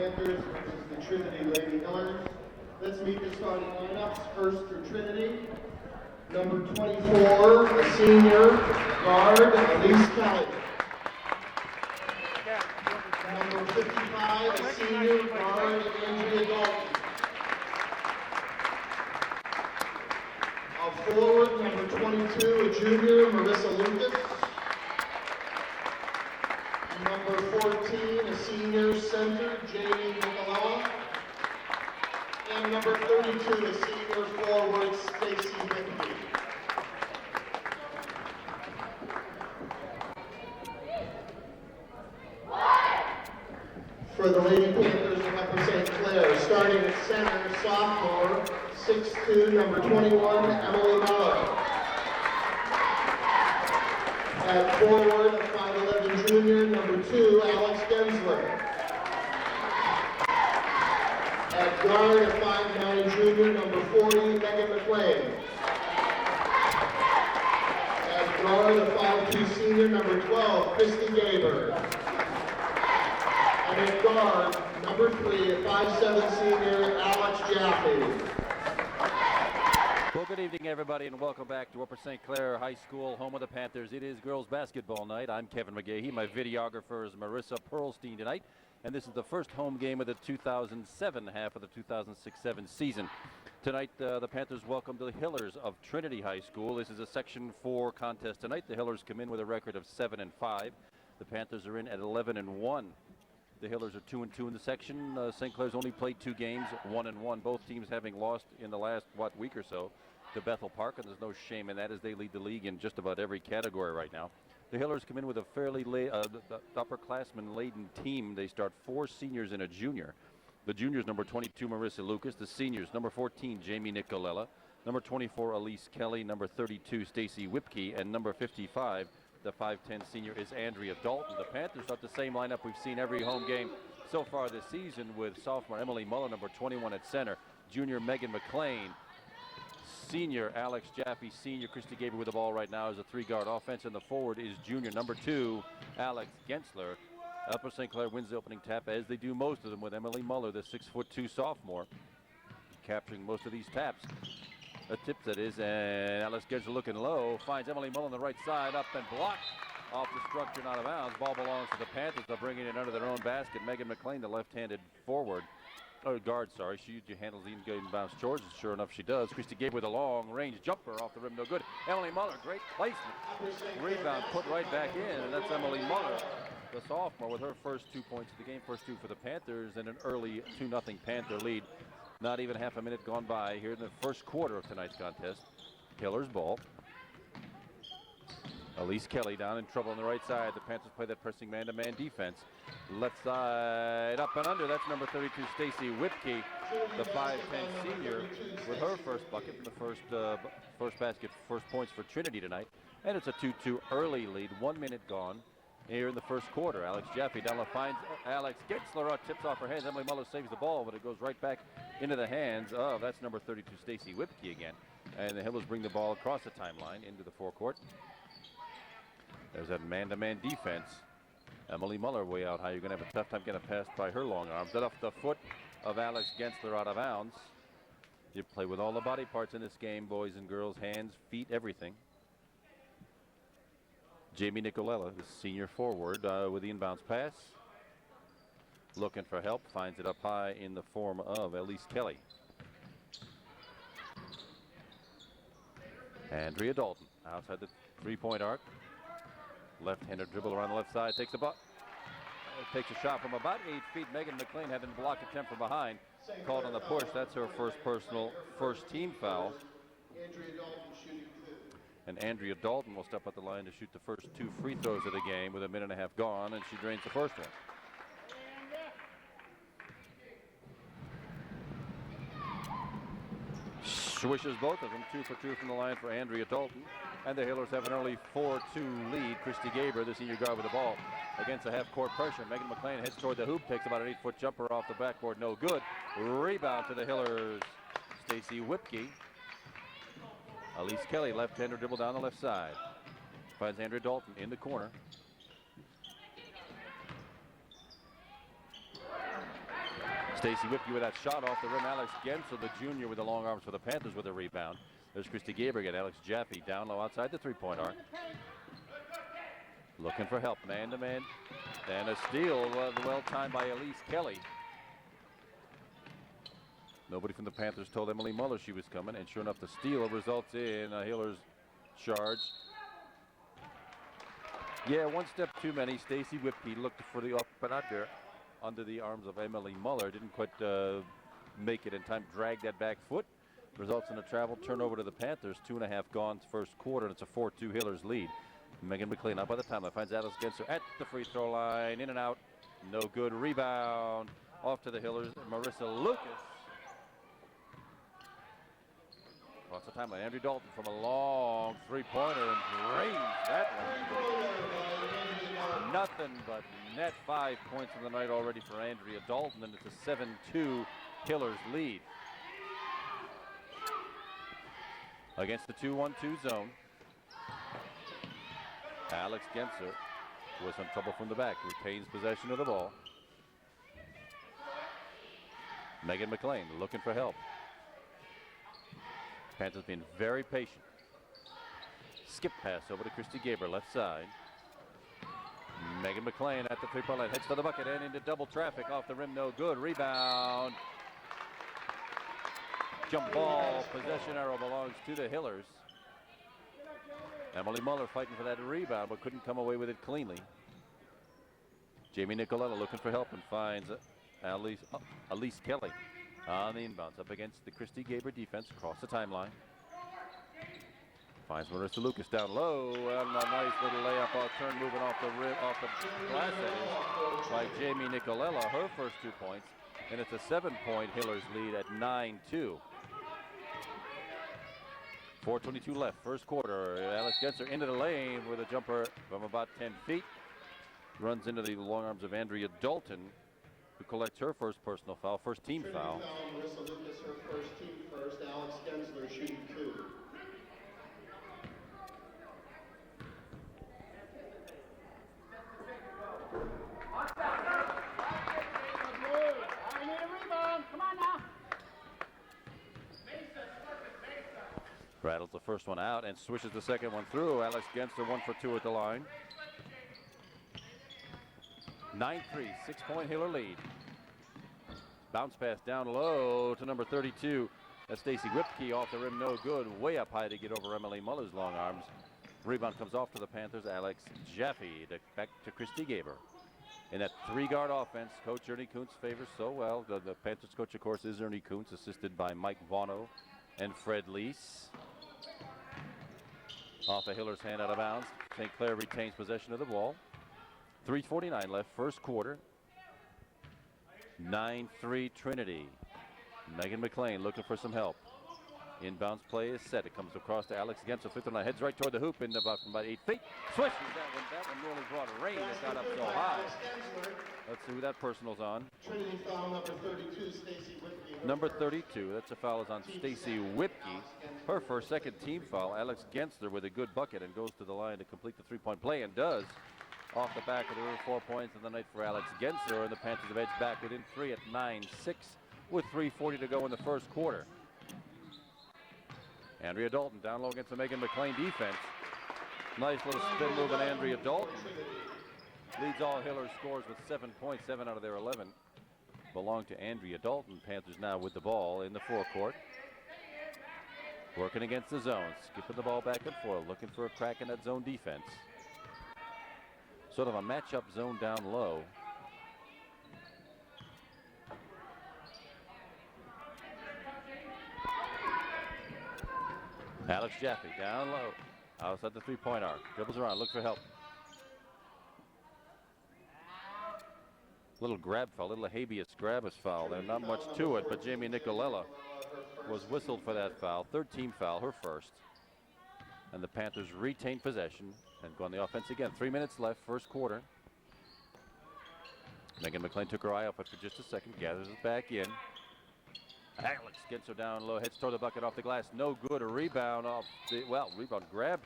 Panthers versus the Trinity Lady Hillers. Let's meet the starting lineups. First for Trinity, number 24, a senior guard, Elise Kelly. Number 55, a senior guard, Andrea Dalton. Forward, number 22, a junior, Marissa Lucas. Number 14, a senior center, Jamie Nicolella. And number 32, a senior forward, Stacy Whitby. For the Lady Panthers of Upper St. Clair, starting at center, sophomore, 6'2", number 21, Emily Mello. At forward, a 5'11" junior, number 2, Alex Gensler. At guard, a 5'9" junior, number 40, Megan McLean. At guard, a 5'2" senior, number 12, Christy Gaber. And at guard, number 3, a 5'7" senior, Alex Jaffe. Well, good evening, everybody, and welcome back to Upper St. Clair High School, home of the Panthers. It is girls basketball night. I'm Kevin McGahee. My videographer is Marissa Pearlstein tonight, and this is the first home game of the 2007 half of the 2006-07 season. Tonight, the Panthers welcome the Hillers of Trinity High School. This is a Section 4 contest tonight. The Hillers come in with a record of 7-5. The Panthers are in at 11-1. The Hillers are 2-2 in the section. St. Clair's only played 2 games, 1-1. Both teams having lost in the last, week or so to Bethel Park, and there's no shame in that as they lead the league in just about every category right now. The Hillers come in with a fairly upperclassman-laden team. They start 4 seniors and a junior. The juniors, number 22, Marissa Lucas. The seniors, number 14, Jamie Nicolella. Number 24, Elise Kelly. Number 32, Stacy Whipke. And number 55, the 5'10" senior, is Andrea Dalton. The Panthers start the same lineup we've seen every home game so far this season, with sophomore Emily Muller, number 21 at center, junior Megan McLean, senior Alex Jaffe, senior Christy Gaber with the ball right now as a 3-guard offense, and the forward is junior number 2, Alex Gensler. Upper St. Clair wins the opening tap, as they do most of them, with Emily Muller, the 6'2" sophomore, capturing most of these taps. A tip, that is, and Alex Gensler looking low, finds Emily Muller on the right side, up and blocked off the structure and out of bounds. Ball belongs to the Panthers. They're bringing it under their own basket. Megan McLean, the left-handed forward, guard, sorry. She usually handles the in-bounds charges. Sure enough, she does. Christy Gabe with a long-range jumper off the rim, no good. Emily Muller, great placement. Rebound put right back in, and that's Emily Muller, the sophomore, with her first 2 points of the game, first 2 for the Panthers, and an early 2-0 Panther lead. Not even half a minute gone by here in the first quarter of tonight's contest. Hillers ball. Elise Kelly down in trouble on the right side. The Panthers play that pressing man-to-man defense. Left side, up and under. That's number 32, Stacy Whipke, the 5'10" senior, with her first bucket and the first basket, first points for Trinity tonight. And it's a 2-2 early lead. 1 minute gone here in the first quarter. Alex Jaffe down low finds Alex Gensler, tips off her hands. Emily Muller saves the ball, but it goes right back into the hands of, that's number 32, Stacy Whipke again. And the Hillers bring the ball across the timeline into the forecourt. There's that man-to-man defense. Emily Muller way out high. You're going to have a tough time getting passed by her long arms. That off the foot of Alex Gensler, out of bounds. You play with all the body parts in this game, boys and girls. Hands, feet, everything. Jamie Nicolella, the senior forward, with the inbounds pass. Looking for help, finds it up high in the form of Elise Kelly. Andrea Dalton outside the 3-point arc. Left-hander dribble around the left side, takes a takes a shot from about 8 feet. Megan McLean having blocked attempt from behind. Called on the push. That's her first team foul. And Andrea Dalton will step up the line to shoot the first 2 free throws of the game with a minute and a half gone, and she drains the first one. Swishes both of them, 2 for 2 from the line for Andrea Dalton. And the Hillers have an early 4-2 lead. Christy Gaber, the senior guard, with the ball against the half-court pressure. Megan McLean heads toward the hoop, takes about an 8-foot jumper off the backboard, no good. Rebound to the Hillers, Stacy Whipke. Elise Kelly, left-hander, dribble down the left side. Finds Andrea Dalton in the corner. Stacy Whipke with that shot off the rim. Alex Genser, the junior, with the long arms for the Panthers with a rebound. There's Christy Gaber again. Alex Jaffe down low outside the three-point arc. Looking for help, man to man. And a steal, well timed by Elise Kelly. Nobody from the Panthers told Emily Muller she was coming, and sure enough, the steal results in a Hillers charge. Yeah, one step too many. Stacy Whipke looked for the up and under the arms of Emily Muller. Didn't quite make it in time. Dragged that back foot. Results in a travel turnover to the Panthers. 2.5 gone first quarter, and it's a 4-2 Hillers lead. Megan McLean up by the timeline. Finds Alex Genser at the free throw line. In and out. No good. Rebound. Off to the Hillers. Marissa Lucas. Across the timeline. Andrew Dalton from a long three-pointer and drains that one. Nothing but net 5 points in the night already for Andrea Dalton, and it's a 7-2 Hillers lead. Against the 2-1-2 zone. Alex Genser with some trouble from the back. Retains possession of the ball. Megan McLean looking for help. Panthers being very patient. Skip pass over to Christy Gaber, left side. Megan McLean at the three-point line. Heads to the bucket and into double traffic. Off the rim, no good. Rebound. Jump ball. Possession arrow belongs to the Hillers. Emily Muller fighting for that rebound, but couldn't come away with it cleanly. Jamie Nicolella looking for help and finds Elise Kelly on the inbounds up against the Christy Gaber defense across the timeline. Finds Marissa Lucas down low, and a nice little layup turn moving off the rim, off the glass, that is, by Jamie Nicolella, her first 2 points, and it's a 7-point Hillers lead at 9-2. 4:22 left, first quarter. Alex Genser into the lane with a jumper from about 10 feet. Runs into the long arms of Andrea Dalton, who collects her first personal foul, first team foul. Marissa Lucas, her first team first. Alex Gensler shooting 2. I need a rebound. Come on now. Rattles the first one out and swishes the second one through. Alex Genser 1 for 2 at the line. 9-3, 6-point Hiller lead. Bounce pass down low to number 32. That's Stacy Whipke off the rim, no good. Way up high to get over Emily Muller's long arms. Rebound comes off to the Panthers. Alex Jaffe back to Christy Gaber. In that 3-guard offense, Coach Ernie Kuntz favors so well. The Panthers coach, of course, is Ernie Kuntz, assisted by Mike Vaughno and Fred Lease. Off the Hiller's hand out of bounds. St. Clair retains possession of the ball. 3:49 left, first quarter. 9-3 Trinity. Megan McLean looking for some help. Inbounds play is set. It comes across to Alex Genser. 59 heads right toward the hoop in about 8 feet. Swishes that one nearly brought a rain. It got up so high. Let's see who that personal's on. Trinity foul number 32, Stacy Whipke. Number 32, that's a foul is on Stacy Whipke. Her first, second team foul. Alex Genser with a good bucket and goes to the line to complete the three-point play and does. Off the back of the room, 4 points in the night for Alex Genser, and the Panthers have edged back within 3 at 9-6 with 3:40 to go in the first quarter. Andrea Dalton down low against the Megan McLean defense. Nice little spin move, and Andrea Dalton leads all Hiller scores with 7 points. 7 out of their 11 belong to Andrea Dalton. Panthers now with the ball in the forecourt. Working against the zone, skipping the ball back and forth, looking for a crack in that zone defense. Sort of a matchup zone down low. Alex Jaffe down low. Outside the three-point arc. Dribbles around, look for help. Little grab foul, little habeas grabus foul there. Not much to it, but Jamie Nicolella was whistled for that foul. Third team foul, her first. And the Panthers retain possession and go on the offense again. 3 minutes left, first quarter. Megan McLean took her eye up, but for just a second, gathers it back in. Alex gets her down low, heads toward the bucket off the glass. No good. A rebound off the, rebound grabbed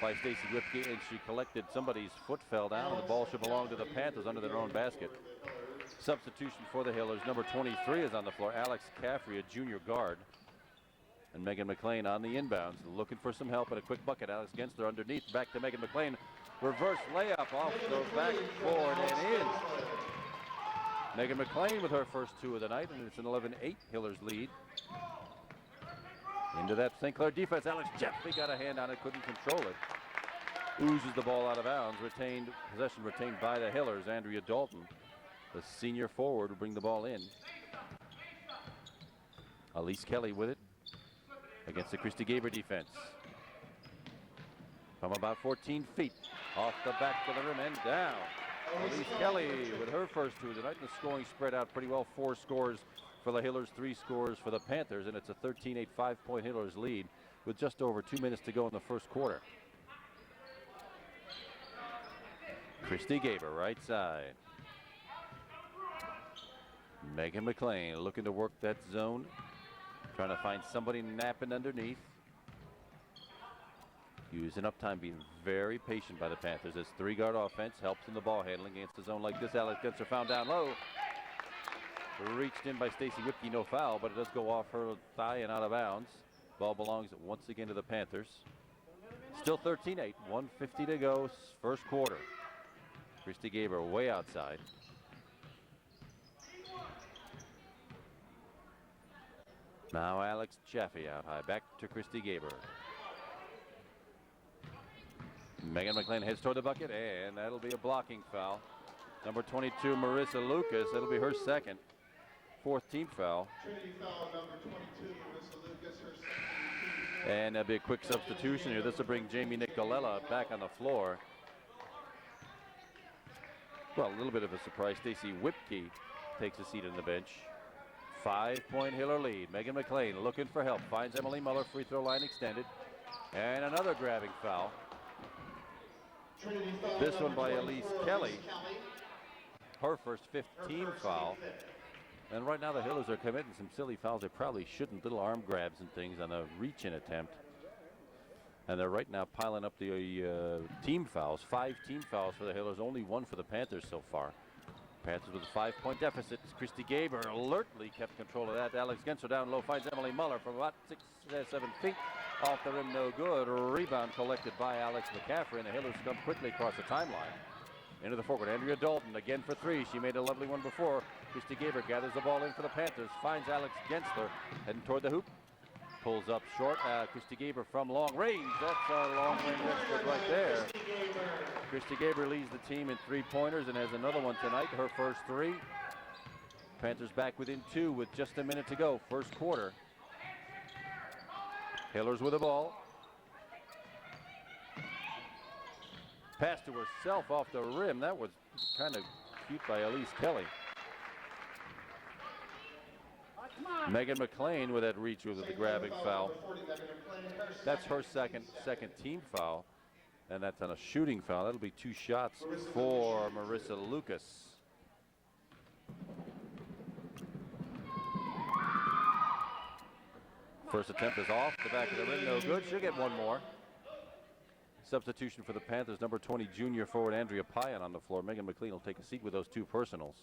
by Stacy Whipke, and she collected. Somebody's foot fell down, and the ball should belong to the Panthers under their own basket. Substitution for the Hillers. Number 23 is on the floor. Alex Caffrey, a junior guard. And Megan McLean on the inbounds, looking for some help and a quick bucket. Alex Gensler underneath, back to Megan McLean. Reverse layup off the backboard and in. Megan McLean with her first two of the night, and it's an 11-8 Hillers lead. Into that St. Clair defense. Alex Jeffrey got a hand on it, couldn't control it. Oozes the ball out of bounds. Possession retained by the Hillers. Andrea Dalton, the senior forward, will bring the ball in. Elise Kelly with it against the Christy Gaber defense. From about 14 feet, off the back of the rim and down. Elise Kelly with her first two tonight. The scoring spread out pretty well. 4 scores for the Hillers, 3 scores for the Panthers, and it's a 13-8 5-point Hillers lead with just over 2 minutes to go in the first quarter. Christy Gaber, right side. Megan McLean looking to work that zone. Trying to find somebody napping underneath. Using up time, being very patient by the Panthers. This 3-guard offense helps in the ball handling against a zone like this. Alex Gensler found down low. Reached in by Stacy Whipke, no foul, but it does go off her thigh and out of bounds. Ball belongs once again to the Panthers. Still 13-8, 1:50 to go, first quarter. Christy Gaber way outside. Now Alex Jaffe out high, back to Christy Gaber. Megan McLean heads toward the bucket, and that'll be a blocking foul. Number 22, Marissa Lucas, that'll be her second. 4th team foul. Trinity foul number 22, Marissa Lucas, her second team. And that'll be a quick substitution here. This will bring Jamie Nicolella back on the floor. Well, a little bit of a surprise. Stacy Whipke takes a seat on the bench. 5-point Hiller lead. Megan McLean looking for help. Finds Emily Muller, free throw line extended. And another grabbing foul. This one by Elise Kelly. Her first 5th team foul. And right now the Hillers are committing some silly fouls they probably shouldn't. Little arm grabs and things on a reach-in attempt. And they're right now piling up the team fouls. 5 team fouls for the Hillers, only 1 for the Panthers so far. Panthers with a 5-point deficit. Christy Gaber alertly kept control of that. Alex Gensler down low, finds Emily Muller from about 7 feet. Off the rim, no good. Rebound collected by Alex McCaffrey, and the Hillers come quickly across the timeline. Into the forward, Andrea Dalton again for 3. She made a lovely one before. Christy Gaber gathers the ball in for the Panthers, finds Alex Gensler heading toward the hoop. Pulls up short. Christy Gaber from long range. That's a long range expert right there. Christy Gaber leads the team in 3-pointers and has another one tonight, her first 3. Panthers back within 2 with just a minute to go, first quarter. Hillers with the ball. Pass to herself off the rim. That was kind of cute by Elise Kelly. Megan McLean with that reach with the grabbing foul. That's her second team foul, and that's on a shooting foul. That'll be 2 shots for Marissa Lucas. First attempt is off the back of the rim, no good. She'll get one more. Substitution for the Panthers, number 20 junior forward Andrea Payan on the floor. Megan McLean will take a seat with those 2 personals.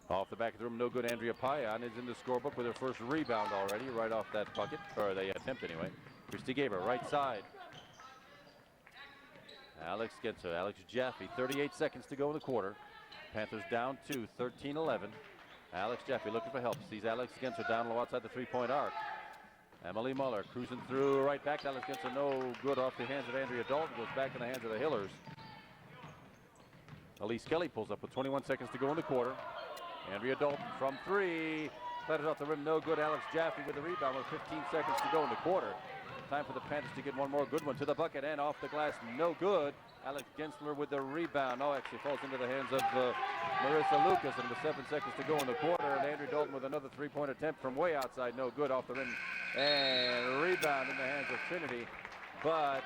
Off the back of the room, no good. Andrea Payan is in the scorebook with her first rebound already, right off that bucket, or the attempt anyway. Christy Gaber, right side. Alex Gensler, Alex Jaffe, 38 seconds to go in the quarter. Panthers down 2, 13-11. Alex Jaffe looking for help. Sees Alex Gensler down low outside the 3-point arc. Emily Muller cruising through right back to Alex Gensler. No good off the hands of Andrea Dalton. Goes back in the hands of the Hillers. Elise Kelly pulls up with 21 seconds to go in the quarter. Andrea Dalton from 3. Letters off the rim, no good. Alex Jaffe with the rebound with 15 seconds to go in the quarter. Time for the Panthers to get one more good one to the bucket and off the glass, no good. Alex Gensler with the rebound. Oh, actually falls into the hands of Marissa Lucas, and with 7 seconds to go in the quarter. And Andrea Dalton with another 3-point attempt from way outside, no good, off the rim. And rebound in the hands of Trinity, but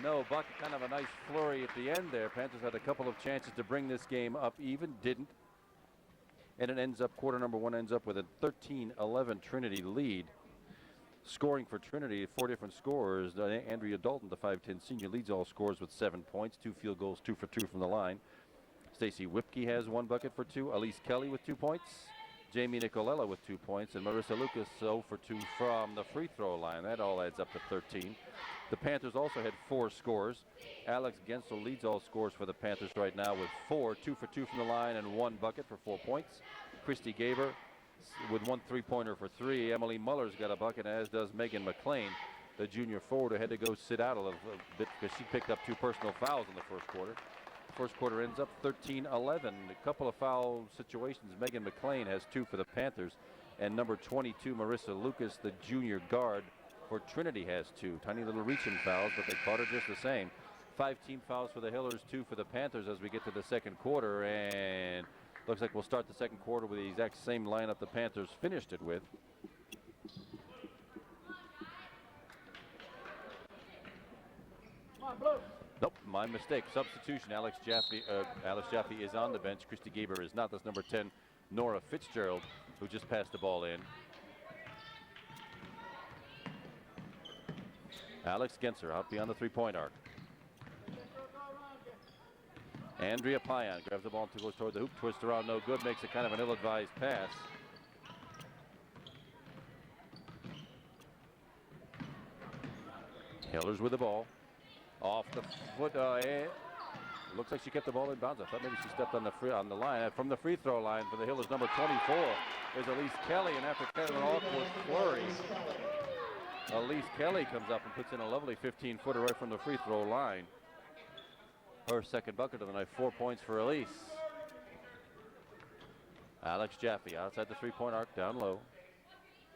no bucket. Kind of a nice flurry at the end there. Panthers had a couple of chances to bring this game up, even didn't. And it ends up, quarter number 1 ends up with a 13-11 Trinity lead. Scoring for Trinity, 4 different scorers. Andrea Dalton, the 5'10 senior, leads all scores with 7 points, 2 field goals, 2 for 2 from the line. Stacy Whipke has 1 bucket for 2. Elise Kelly with 2 points. Jamie Nicolella with 2 points. And Marissa Lucas 0 for 2 from the free throw line. That all adds up to 13. The Panthers also had 4 scores. Alex Gensler leads all scores for the Panthers right now with 4. 2 for 2 from the line and 1 bucket for 4 points. Christy Gaber with 1 3-pointer for 3. Emily Muller's got a bucket, as does Megan McLean, the junior forward, who had to go sit out a little bit because she picked up 2 personal fouls in the first quarter. First quarter ends up 13-11. A couple of foul situations. Megan McLean has 2 for the Panthers, and number 22, Marissa Lucas, the junior guard for Trinity, has 2. Tiny little reach-in fouls, but they caught her just the same. 5 team fouls for the Hillers, 2 for the Panthers as we get to the second quarter, and looks like we'll start the second quarter with the exact same lineup the Panthers finished it with. Come on, Blue. Nope, my mistake. Substitution. Alex Jaffe is on the bench. Christy Gaber is not. That's number 10, Nora Fitzgerald, who just passed the ball in. Alex Genser out beyond the 3-point arc. Andrea Payan grabs the ball and goes toward the hoop. Twist around, no good. Makes it kind of an ill-advised pass. Hillers with the ball. Off the foot. Looks like she kept the ball in bounds. I thought maybe she stepped on the line. From the free throw line for the Hillers, number 24 is Elise Kelly. And after kind of an awkward flurry, Elise Kelly comes up and puts in a lovely 15-footer right from the free throw line. Her second bucket of the night. 4 points for Elise. Alex Jaffe outside the 3-point arc, down low.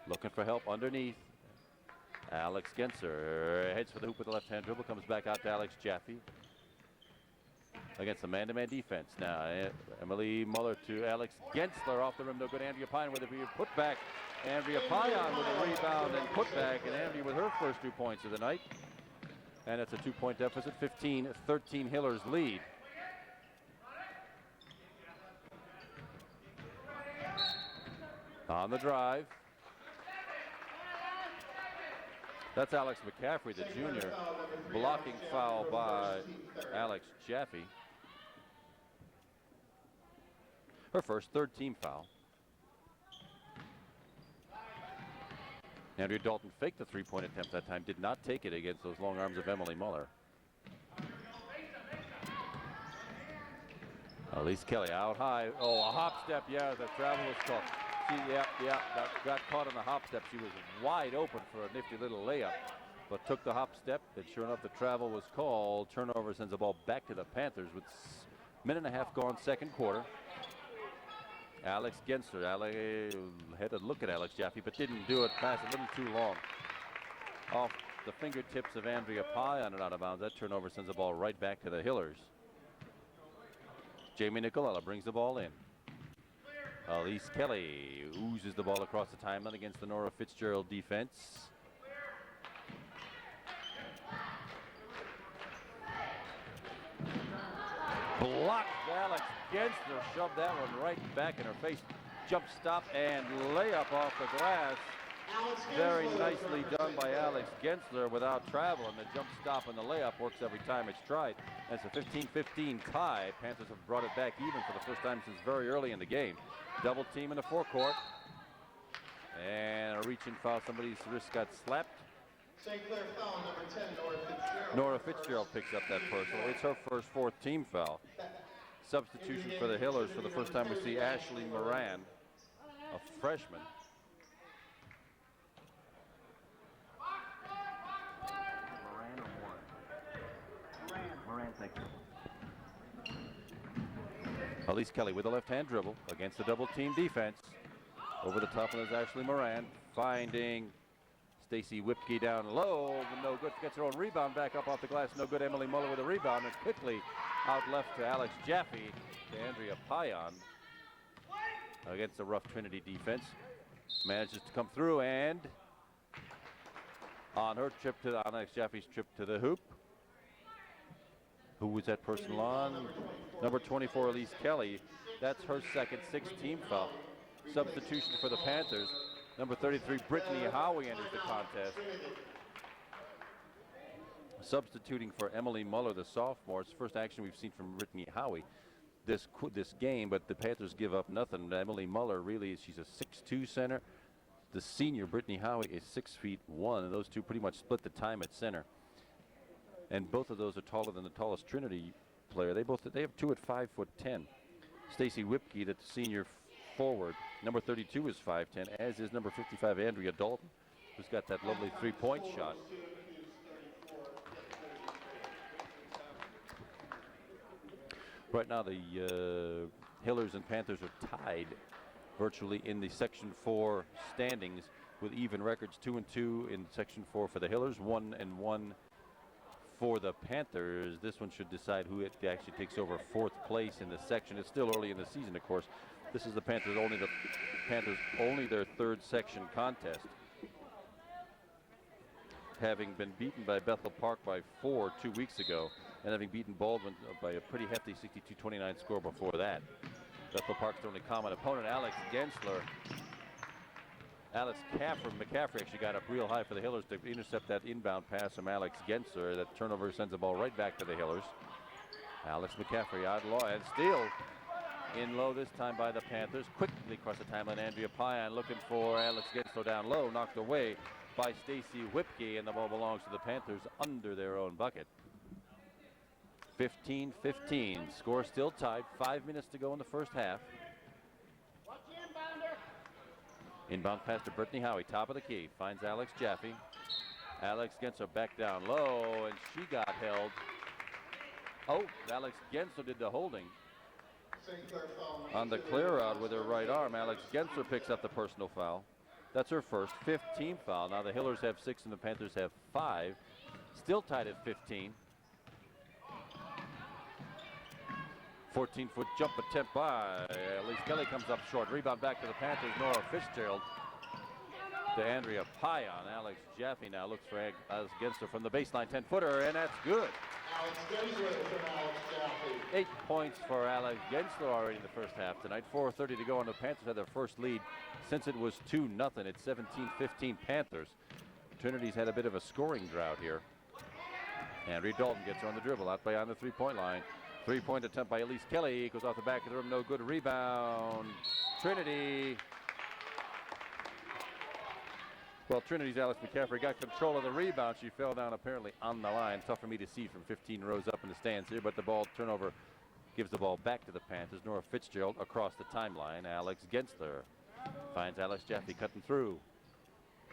Looking for help underneath. Alex Genser heads for the hoop with the left-hand dribble. Comes back out to Alex Jaffe. Against the man-to-man defense. Now Emily Muller to Alex Gensler off the rim. No good. Andrea Payan with a put back. Andrea Payan with a rebound and put back. And Andrea with her first 2 points of the night. And it's a 2-point deficit. 15-13 Hillers lead. On the drive. That's Alex McCaffrey, the junior. Blocking foul by Alex Jaffe. Her first third-team foul. Andrea Dalton faked the 3-point attempt that time. Did not take it against those long arms of Emily Muller. Elise Kelly out high. Oh, a hop step. Yeah, the travel was caught. Got caught on the hop step. She was wide open for a nifty little layup, but took the hop step, and sure enough, the travel was called. Turnover sends the ball back to the Panthers with a minute and a half gone, second quarter. Alex Genser had to look at Alex Jaffe, but didn't do it. Pass a little too long. Off the fingertips of Andrea Payan and out of bounds. That turnover sends the ball right back to the Hillers. Jamie Nicolella brings the ball in. Elise Kelly oozes the ball across the timeline against the Nora Fitzgerald defense. Blocked. Alex Gensler shoved that one right back in her face. Jump stop and layup off the glass. Very nicely done by Alex Gensler without travel, and the jump stop and the layup works every time it's tried. It's a 15-15 tie. Panthers have brought it back even for the first time since very early in the game. Double team in the forecourt. And a reaching foul. Somebody's wrist got slapped. St. Clair foul, number 10, Nora Fitzgerald. Nora Fitzgerald picks up that personal. It's her first fourth-team foul. Substitution for the Hillers. For the first time we see Ashley Moran, a freshman. Moran, thank you. Elise Kelly with a left-hand dribble against the double-team defense. Over the top of Ashley Moran, finding Stacy Whipke down low. No good. Gets her own rebound back up off the glass. No good. Emily Muller with a rebound, and quickly out left to Alex Jaffe, to Andrea Payan against the rough Trinity defense. Manages to come through, and on her trip to Alex Jaffe's trip to the hoop. Who was that person on? Number 24, Elise Kelly. That's her second 6-team foul. Substitution for the Panthers. Number 33, Brittany Howie enters the contest. Substituting for Emily Muller, the sophomore. It's the first action we've seen from Brittany Howie this game, but the Panthers give up nothing. Emily Muller really, she's a 6'2" center. The senior, Brittany Howie, is 6'1", and those two pretty much split the time at center. And both of those are taller than the tallest Trinity player. They have two at 5'10". Stacy Whipke, the senior forward, number 32 is 5'10", as is number 55, Andrea Dalton, who's got that lovely three-point shot. Right now, the Hillers and Panthers are tied virtually in the Section 4 standings with even records, 2-2 in Section 4 for the Hillers, 1-1 for the Panthers. This one should decide who it actually takes over fourth place in the section. It's still early in the season, of course. This is the Panthers only their third section contest, having been beaten by Bethel Park by 4 2 weeks ago, and having beaten Baldwin by a pretty hefty 62-29 score before that. Bethel Park's only common opponent, Alex Gensler. Alex McCaffrey actually got up real high for the Hillers to intercept that inbound pass from Alex Gensler. That turnover sends the ball right back to the Hillers. Alex McCaffrey out low and still in low this time by the Panthers. Quickly across the timeline, Andrea Payan looking for Alex Gensler down low, knocked away by Stacy Whipke, and the ball belongs to the Panthers under their own bucket. 15-15, score still tied, 5 minutes to go in the first half. Inbound pass to Brittany Howie, top of the key, finds Alex Jaffe. Alex Gensler back down low, and she got held. Oh, Alex Gensler did the holding on the clear out with her right arm. Alex Gensler picks up the personal foul. That's her first, 15th foul. Now the Hillers have 6 and the Panthers have 5. Still tied at 15. 14-foot jump attempt by Elise Kelly comes up short. Rebound back to the Panthers. Nora Fitzgerald to Andrea Payan. Alex Jaffe now looks for Alex Gensler from the baseline 10-footer, and that's good. Alex Gensler from Alex Jaffe. 8 points for Alex Gensler already in the first half tonight. 4:30 to go, and the Panthers had their first lead since it was 2-0. It's 17-15 Panthers. Trinity's had a bit of a scoring drought here. Andrea Dalton gets her on the dribble, out beyond the three-point line. Three-point attempt by Elise Kelly. Goes off the back of the rim. No good. Rebound. Trinity. Well, Trinity's Alex McCaffrey got control of the rebound. She fell down apparently on the line. Tough for me to see from 15 rows up in the stands here, but the ball turnover gives the ball back to the Panthers. Nora Fitzgerald across the timeline. Alex Gensler finds Alex Jaffe cutting through.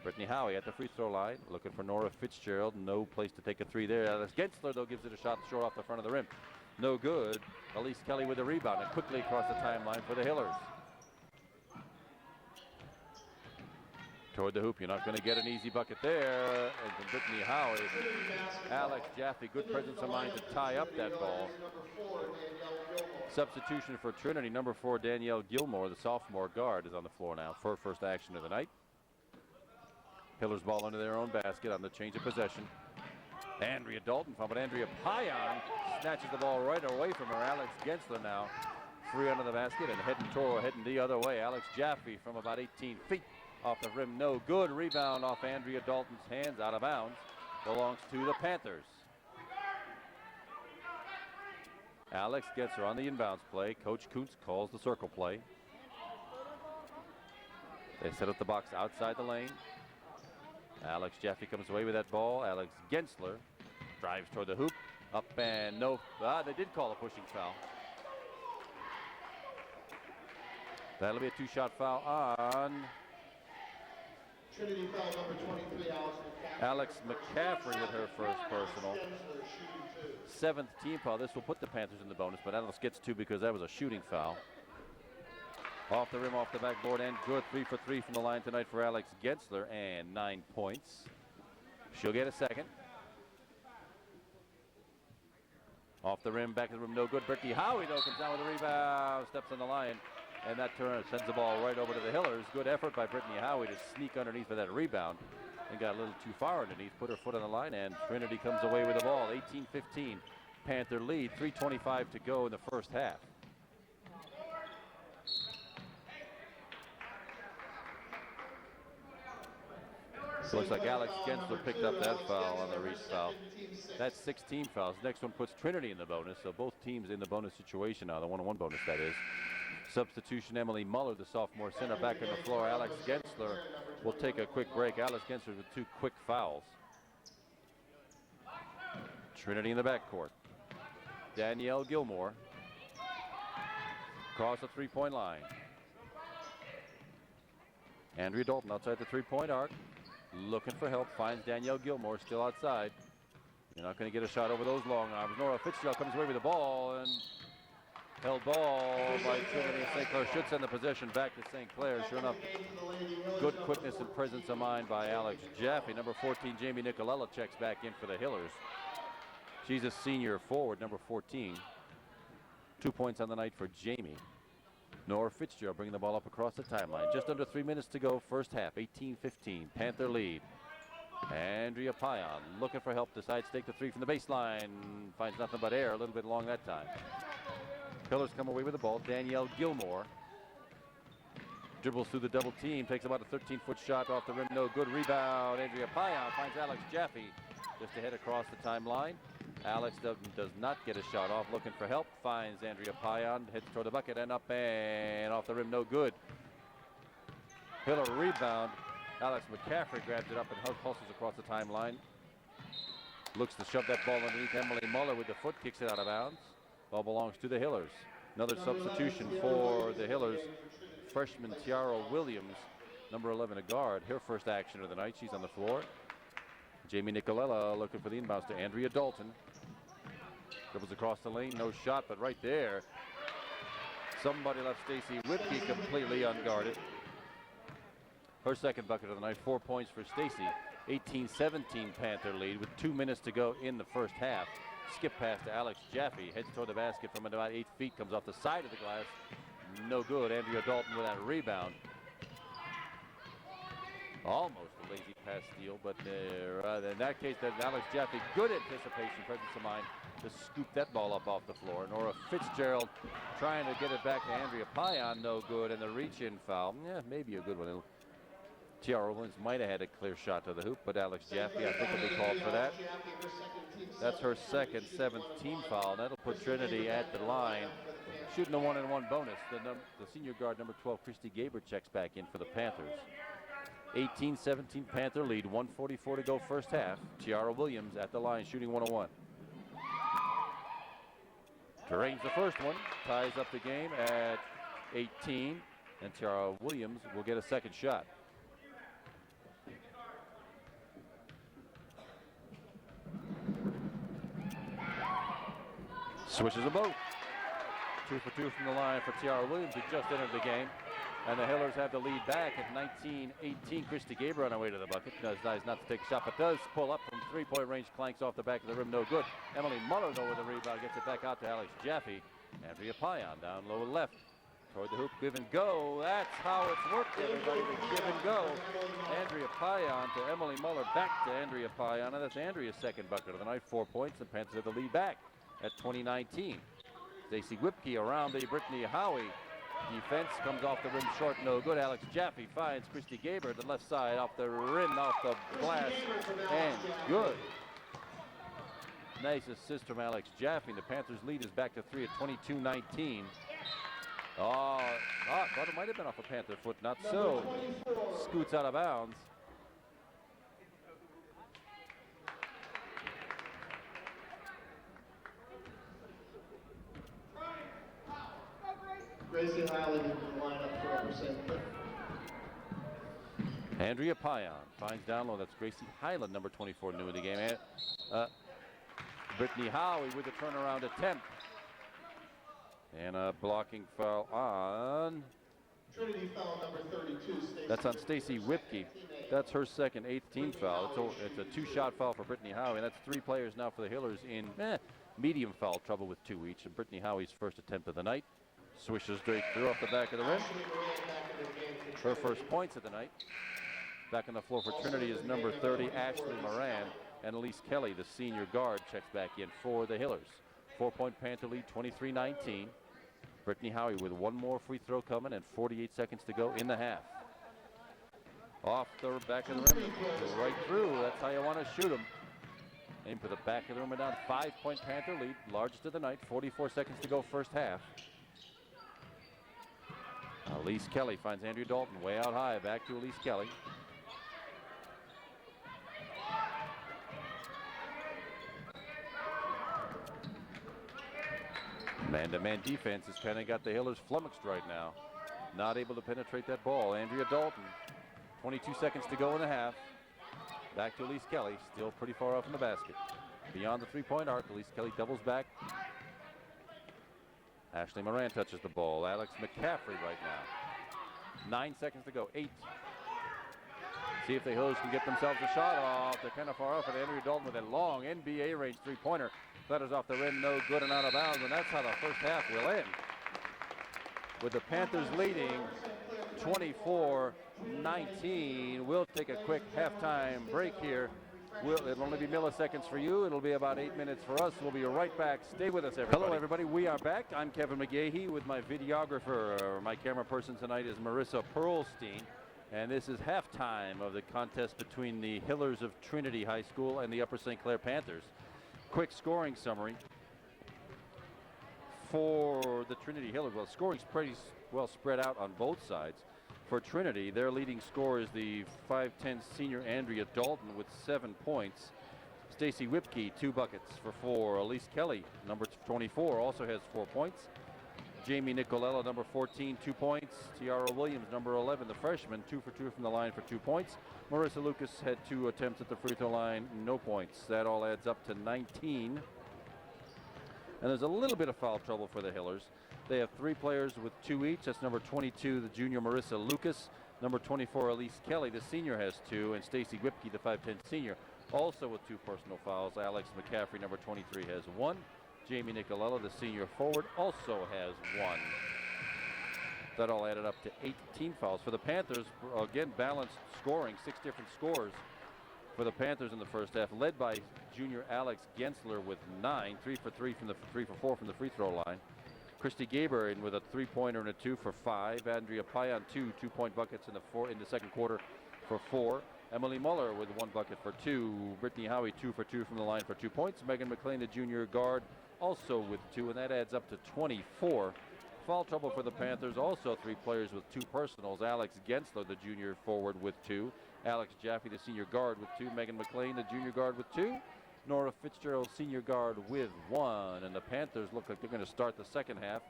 Brittany Howie at the free throw line, looking for Nora Fitzgerald. No place to take a three there. Alex Gensler, though, gives it a shot short off the front of the rim. No good. Elise Kelly with the rebound and quickly across the timeline for the Hillers. Toward the hoop, you're not going to get an easy bucket there. And from Brittany Howie, Alex Jaffe, good presence of mind to tie up that ball. Substitution for Trinity, number 4, Danielle Gilmore, the sophomore guard, is on the floor now for first action of the night. Hillers ball under their own basket on the change of possession. Andrea Dalton foul, but Andrea Payan snatches the ball right away from her. Alex Gensler now free under the basket and heading the other way. Alex Jaffe from about 18 feet off the rim, no good. Rebound off Andrea Dalton's hands, out of bounds. Belongs to the Panthers. Alex gets her on the inbounds play. Coach Kuntz calls the circle play. They set up the box outside the lane. Alex Jaffe comes away with that ball. Alex Gensler drives toward the hoop. Up and no. They did call a pushing foul. That'll be a 2-shot foul on Trinity foul number 23, Alex McCaffrey with her first personal. 7th team foul. This will put the Panthers in the bonus, but Alex gets 2 because that was a shooting foul. Off the rim, off the backboard, and good. 3 for 3 from the line tonight for Alex Gensler, and 9 points. She'll get a second. Off the rim, back of the rim, no good. Brittany Howie, though, comes down with a rebound, steps on the line, and that turn sends the ball right over to the Hillers. Good effort by Brittany Howie to sneak underneath for that rebound, and got a little too far underneath, put her foot on the line, and Trinity comes away with the ball. 18-15, Panther lead, 3:25 to go in the first half. Looks like Alex Gensler picked up that foul on the reach foul. That's 16 fouls. Next one puts Trinity in the bonus, so both teams in the bonus situation now, the 1-on-1 bonus that is. Substitution, Emily Muller, the sophomore center, back on the floor. Alex Gensler will take a quick break. Alex Gensler with 2 quick fouls. Trinity in the backcourt. Danielle Gilmore across the three-point line. Andrea Dalton outside the three-point arc, looking for help, finds Danielle Gilmore still outside. You're not going to get a shot over those long arms. Nora Fitzgerald comes away with the ball, and held ball by Trinity. St. Clair should send the possession back to St. Clair. Sure enough, good quickness and presence of mind by Alex Jaffe. Number 14, Jamie Nicolella, checks back in for the Hillers. She's a senior forward, number 14. 2 points on the night for Jamie. Nora Fitzgerald bringing the ball up across the timeline. Just under 3 minutes to go, first half, 18-15, Panther lead. Andrea Payan looking for help, decides to take the three from the baseline. Finds nothing but air, a little bit long that time. Pillars come away with the ball. Danielle Gilmore dribbles through the double team, takes about a 13-foot shot off the rim, no good. Rebound, Andrea Payan finds Alex Jaffe just ahead across the timeline. Alex does not get a shot off, looking for help, finds Andrea Payan, heads toward the bucket and up and off the rim, no good. Pillar rebound. Alex McCaffrey grabs it up and pulses across the timeline. Looks to shove that ball underneath. Emily Muller with the foot kicks it out of bounds. Ball belongs to the Hillers. Another substitution for the Hillers. Freshman Tiara Williams, number 11, a guard. Her first action of the night. She's on the floor. Jamie Nicolella looking for the inbounds to Andrea Dalton. Dribbles across the lane, no shot, but right there, somebody left Stacy Whitby completely unguarded. Her second bucket of the night, 4 points for Stacy. 18-17 Panther lead with 2 minutes to go in the first half. Skip pass to Alex Jaffe, heads toward the basket from about 8 feet, comes off the side of the glass. No good. Andrea Dalton with that rebound. Almost a lazy pass steal, but in that case, that Alex Jaffe, good anticipation, presence of mind to scoop that ball up off the floor. Nora Fitzgerald trying to get it back to Andrea Payan, no good, and the reach-in foul, maybe a good one. Tiara Williams might have had a clear shot to the hoop, but Alex Jaffe, I think, will be called for that. That's her second, 7th team foul. That'll put Trinity at the line, shooting a 1-on-1 bonus. The senior guard, number 12, Christy Gaber, checks back in for the Panthers. 18-17 Panther lead, 1:44 to go first half. Tiara Williams at the line, shooting 1-on-1. Drains the first one, ties up the game at 18, and Tiara Williams will get a second shot. Switches them both. 2 for 2 from the line for Tiara Williams, who just entered the game. And the Hillers have the lead back at 19-18. Christy Gaber on her way to the bucket. Does not to take a shot, but does pull up from 3-point range. Clanks off the back of the rim, no good. Emily Muller, though, with the rebound, gets it back out to Alex Jaffe. Andrea Payan down low left. Toward the hoop, give and go. That's how it's worked, everybody, the give and go. Andrea Payan to Emily Muller, back to Andrea Payan. And that's Andrea's second bucket of the night, 4 points. The Panthers have the lead back at 20-19. Stacey Whipke around the Brittany Howie. Defense comes off the rim short, no good. Alex Jaffe finds Christy Gaber at the left side, off the rim, off the glass, and good. Nice assist from Alex Jaffe. The Panthers lead is back to 3 at 22-19. Oh, I thought it might have been off a Panther foot, not so. Scoots out of bounds. Gracie Highland in the lineup for represent Cliff. Andrea Payan finds down low. That's Gracie Highland, number 24, new in the game. Brittany Howie with a turnaround attempt. And a blocking foul on. Trinity foul number 32. That's on Stacey Whipke. That's her second, 8th team foul. It's a 2-shot foul for Brittany Howie. And that's 3 players now for the Hillers in medium foul trouble with 2 each. And Brittany Howie's first attempt of the night. Swishes straight through off the back of the rim. Her first points of the night. Back on the floor for Trinity is number 30, Ashley Moran. And Elise Kelly, the senior guard, checks back in for the Hillers. 4-point Panther lead, 23-19. Brittany Howie with 1 more free throw coming and 48 seconds to go in the half. Off the back of the rim, right through. That's how you want to shoot them. Aim for the back of the rim and down. 5-point Panther lead, largest of the night. 44 seconds to go, first half. Elise Kelly finds Andrea Dalton way out high. Back to Elise Kelly. Man-to-man defense has kind of got the Hillers flummoxed right now. Not able to penetrate that ball. Andrea Dalton, 22 seconds to go in the half. Back to Elise Kelly, still pretty far off in the basket. Beyond the three-point arc, Elise Kelly doubles back. Ashley Moran touches the ball. Alex McCaffrey right now. 9 seconds to go, 8. See if the Hillers can get themselves a shot off. They're kind of far off, and Andrea Dalton with a long NBA range three-pointer. Flutters off the rim, no good and out of bounds, and that's how the first half will end. With the Panthers leading 24-19. We'll take a quick halftime break here. It'll only be milliseconds for you. It'll be about 8 minutes for us. We'll be right back. Stay with us, everybody. Hello, everybody. We are back. I'm Kevin McGahey with my videographer. My camera person tonight is Marissa Pearlstein. And this is halftime of the contest between the Hillers of Trinity High School and the Upper St. Clair Panthers. Quick scoring summary for the Trinity Hillers. Well, scoring's pretty well spread out on both sides. For Trinity, their leading scorer is the 5'10" senior Andrea Dalton with 7 points. Stacy Whipke, 2 buckets for 4. Elise Kelly, number 24, also has 4 points. Jamie Nicolella, number 14, 2 points. Tiara Williams, number 11, the freshman, 2 for 2 from the line for 2 points. Marissa Lucas had 2 attempts at the free throw line, no points. That all adds up to 19. And there's a little bit of foul trouble for the Hillers. They have 3 players with 2 each. That's number 22, the junior Marissa Lucas. Number 24, Elise Kelly, the senior, has 2. And Stacy Whipke, the 5'10" senior, also with 2 personal fouls. Alex McCaffrey, number 23, has 1. Jamie Nicolella, the senior forward, also has 1. That all added up to 18 fouls. For the Panthers, again, balanced scoring, 6 different scores for the Panthers in the first half, led by junior Alex Gensler with 9, 3 for 4 from the free throw line. Christy Gaber with a 3-pointer and a 2 for 5. Andrea Payan, 2 2-point buckets in the second quarter for 4. Emily Muller with 1 bucket for 2. Brittany Howie, 2 for 2 from the line for 2 points. Megan McLean, the junior guard, also with 2, and that adds up to 24. Foul trouble for the Panthers, also 3 players with 2 personals. Alex Gensler, the junior forward, with 2. Alex Jaffe, the senior guard, with 2. Megan McLean, the junior guard, with 2. Nora Fitzgerald, senior guard, with 1. And the Panthers look like they're going to start the second half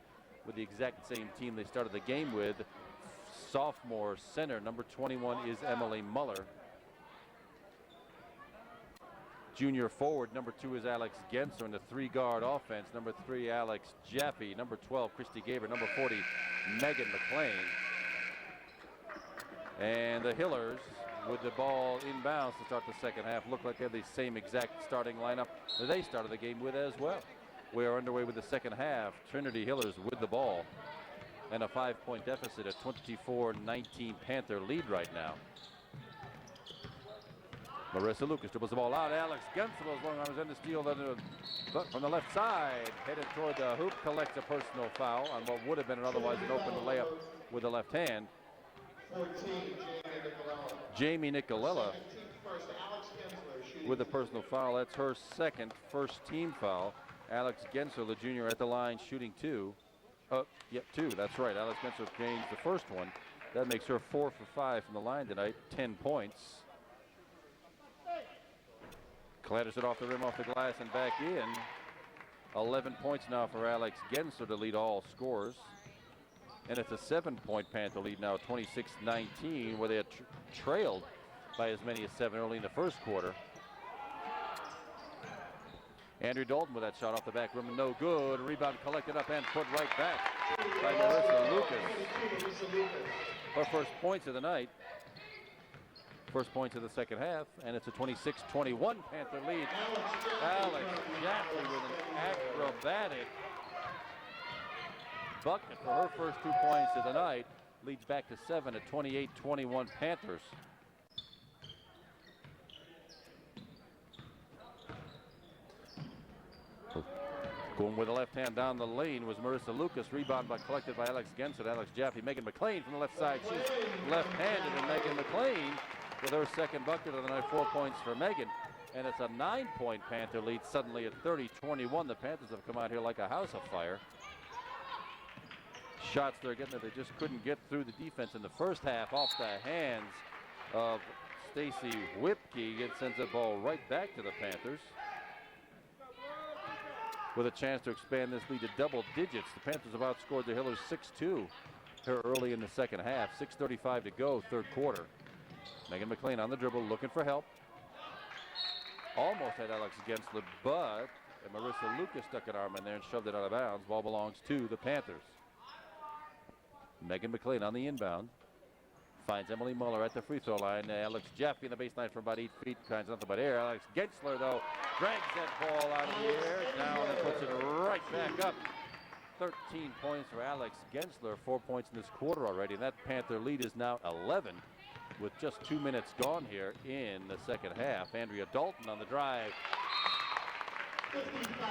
with the exact same team they started the game with. Sophomore center, number 21, is Emily Muller. Junior forward, number 2, is Alex Gensler. In the 3-guard offense, number 3, Alex Jaffe. Number 12, Christy Gaber. Number 40, Megan McLean. And the Hillers, with the ball inbounds to start the second half, look like they have the same exact starting lineup that they started the game with as well. We are underway with the second half. Trinity Hillers with the ball. And a 5-point deficit, a 24-19 Panther lead right now. Marissa Lucas dribbles the ball out. Alex Gensler is long on his end to steal from the left side. Headed toward the hoop, collects a personal foul on what would have been otherwise an open layup with the left hand. 14, Jamie Nicolella with a personal foul. That's her second first-team foul. Alex Gensler, the junior, at the line shooting 2. 2. That's right. Alex Gensler gains the first one. That makes her 4 for 5 from the line tonight. 10 points. Clatters it off the rim, off the glass, and back in. 11 points now for Alex Gensler to lead all scorers. And it's a 7-point Panther lead now, 26-19, where they had trailed by as many as 7 early in the first quarter. Andrea Dalton with that shot off the back rim, no good. Rebound collected up and put right back by Marissa Lucas. Her first points of the night. First points of the second half, and it's a 26-21 Panther lead. Alex Jaffe with an acrobatic bucket for her first 2 points of the night. Leads back to 7 at 28-21 Panthers. Boom with the left hand down the lane was Marissa Lucas. Rebound collected by Alex Genser. Alex Jaffe. Megan McLean from the left side. She's left-handed, and Megan McLean with her second bucket of the night. 4 points for Megan. And it's a 9-point Panther lead suddenly at 30-21. The Panthers have come out here like a house of fire. Shots they're getting that they just couldn't get through the defense in the first half off the hands of Stacy Whipke. It sends the ball right back to the Panthers with a chance to expand this lead to double digits. The Panthers have outscored the Hillers 6-2 here early in the second half. 6:35 to go, third quarter. Megan McLean on the dribble looking for help. Almost had Alex Gensler, but Marissa Lucas stuck an arm in there and shoved it out of bounds. Ball belongs to the Panthers. Megan McLean on the inbound. Finds Emily Muller at the free throw line. Alex Jaffe in the baseline from about 8 feet. Finds nothing but air. Alex Gensler, though, drags that ball out of the air, down, and puts it right back up. 13 points for Alex Gensler. 4 points in this quarter already. And that Panther lead is now 11 with just 2 minutes gone here in the second half. Andrea Dalton on the drive. 55.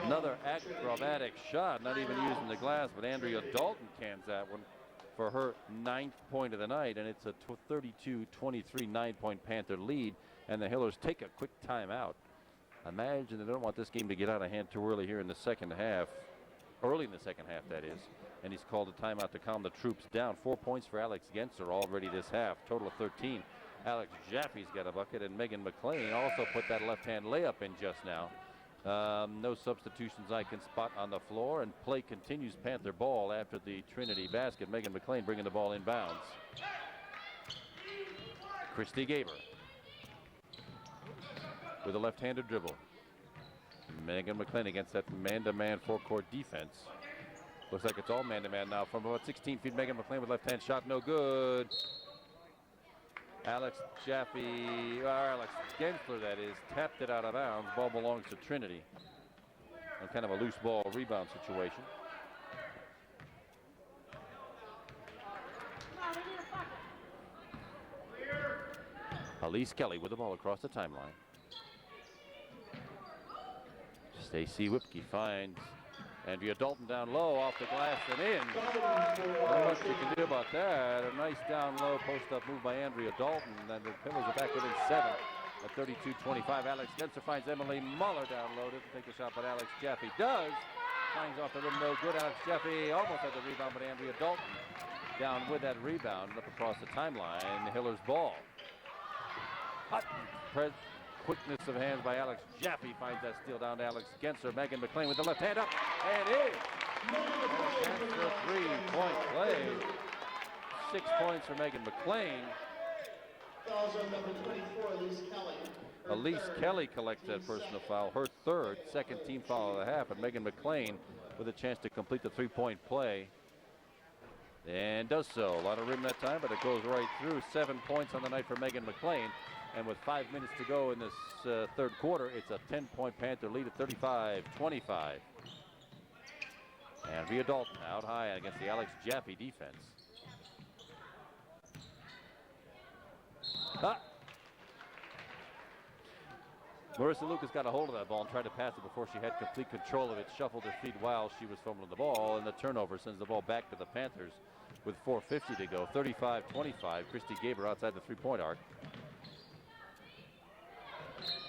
Another acrobatic shot, not even using the glass, but Andrea Dalton cans that one for her 9th point of the night, and it's a 32-23 9-point Panther lead, and the Hillers take a quick timeout. Imagine they don't want this game to get out of hand too early here in the second half, early in the second half, that is, and he's called a timeout to calm the troops down. 4 points for Alex Genser already this half, total of 13. Alex Jaffe's got a bucket, and Megan McLean also put that left-hand layup in just now. No substitutions I can spot on the floor, and play continues. Panther ball after the Trinity basket. Megan McLean bringing the ball inbounds. Christy Gaber with a left-handed dribble. Megan McLean against that man-to-man forecourt defense. Looks like it's all man-to-man now from about 16 feet. Megan McLean with left-hand shot, no good. Alex Jaffe, or Alex Gensler, that is, tapped it out of bounds. Ball belongs to Trinity. And kind of a loose ball rebound situation. Elise Kelly with the ball across the timeline. Stacy Whipke finds Andrea Dalton down low, off the glass and in. Not much you can do about that. A nice down low post-up move by Andrea Dalton. And the Pillars are back within 7 at 32-25. Alex Genser finds Emily Muller down low. Doesn't take the shot, but Alex Jaffe does. Hangs off the rim, no good. Alex Jaffe almost had the rebound, but Andrea Dalton down with that rebound up across the timeline. The Hillers ball. Hot quickness of hands by Alex Jaffe finds that steal down to Alex Genser. Megan McLean with the left hand up, and in. Genser 3-point play. 6 points for Megan McLean. Fouls on number 24, Elise Kelly. Elise Kelly collects that personal foul, her third, second team foul of the half, and Megan McLean with a chance to complete the 3-point play. And does so. A lot of rim that time, but it goes right through. 7 points on the night for Megan McLean. And with 5 minutes to go in this third quarter, it's a 10-point Panther lead at 35-25. Andrea Dalton out high against the Alex Jaffe defense. Marissa Lucas got a hold of that ball and tried to pass it before she had complete control of it. Shuffled her feet while she was fumbling the ball, and the turnover sends the ball back to the Panthers with 4:50 to go. 35-25. Christy Gaber outside the 3-point arc.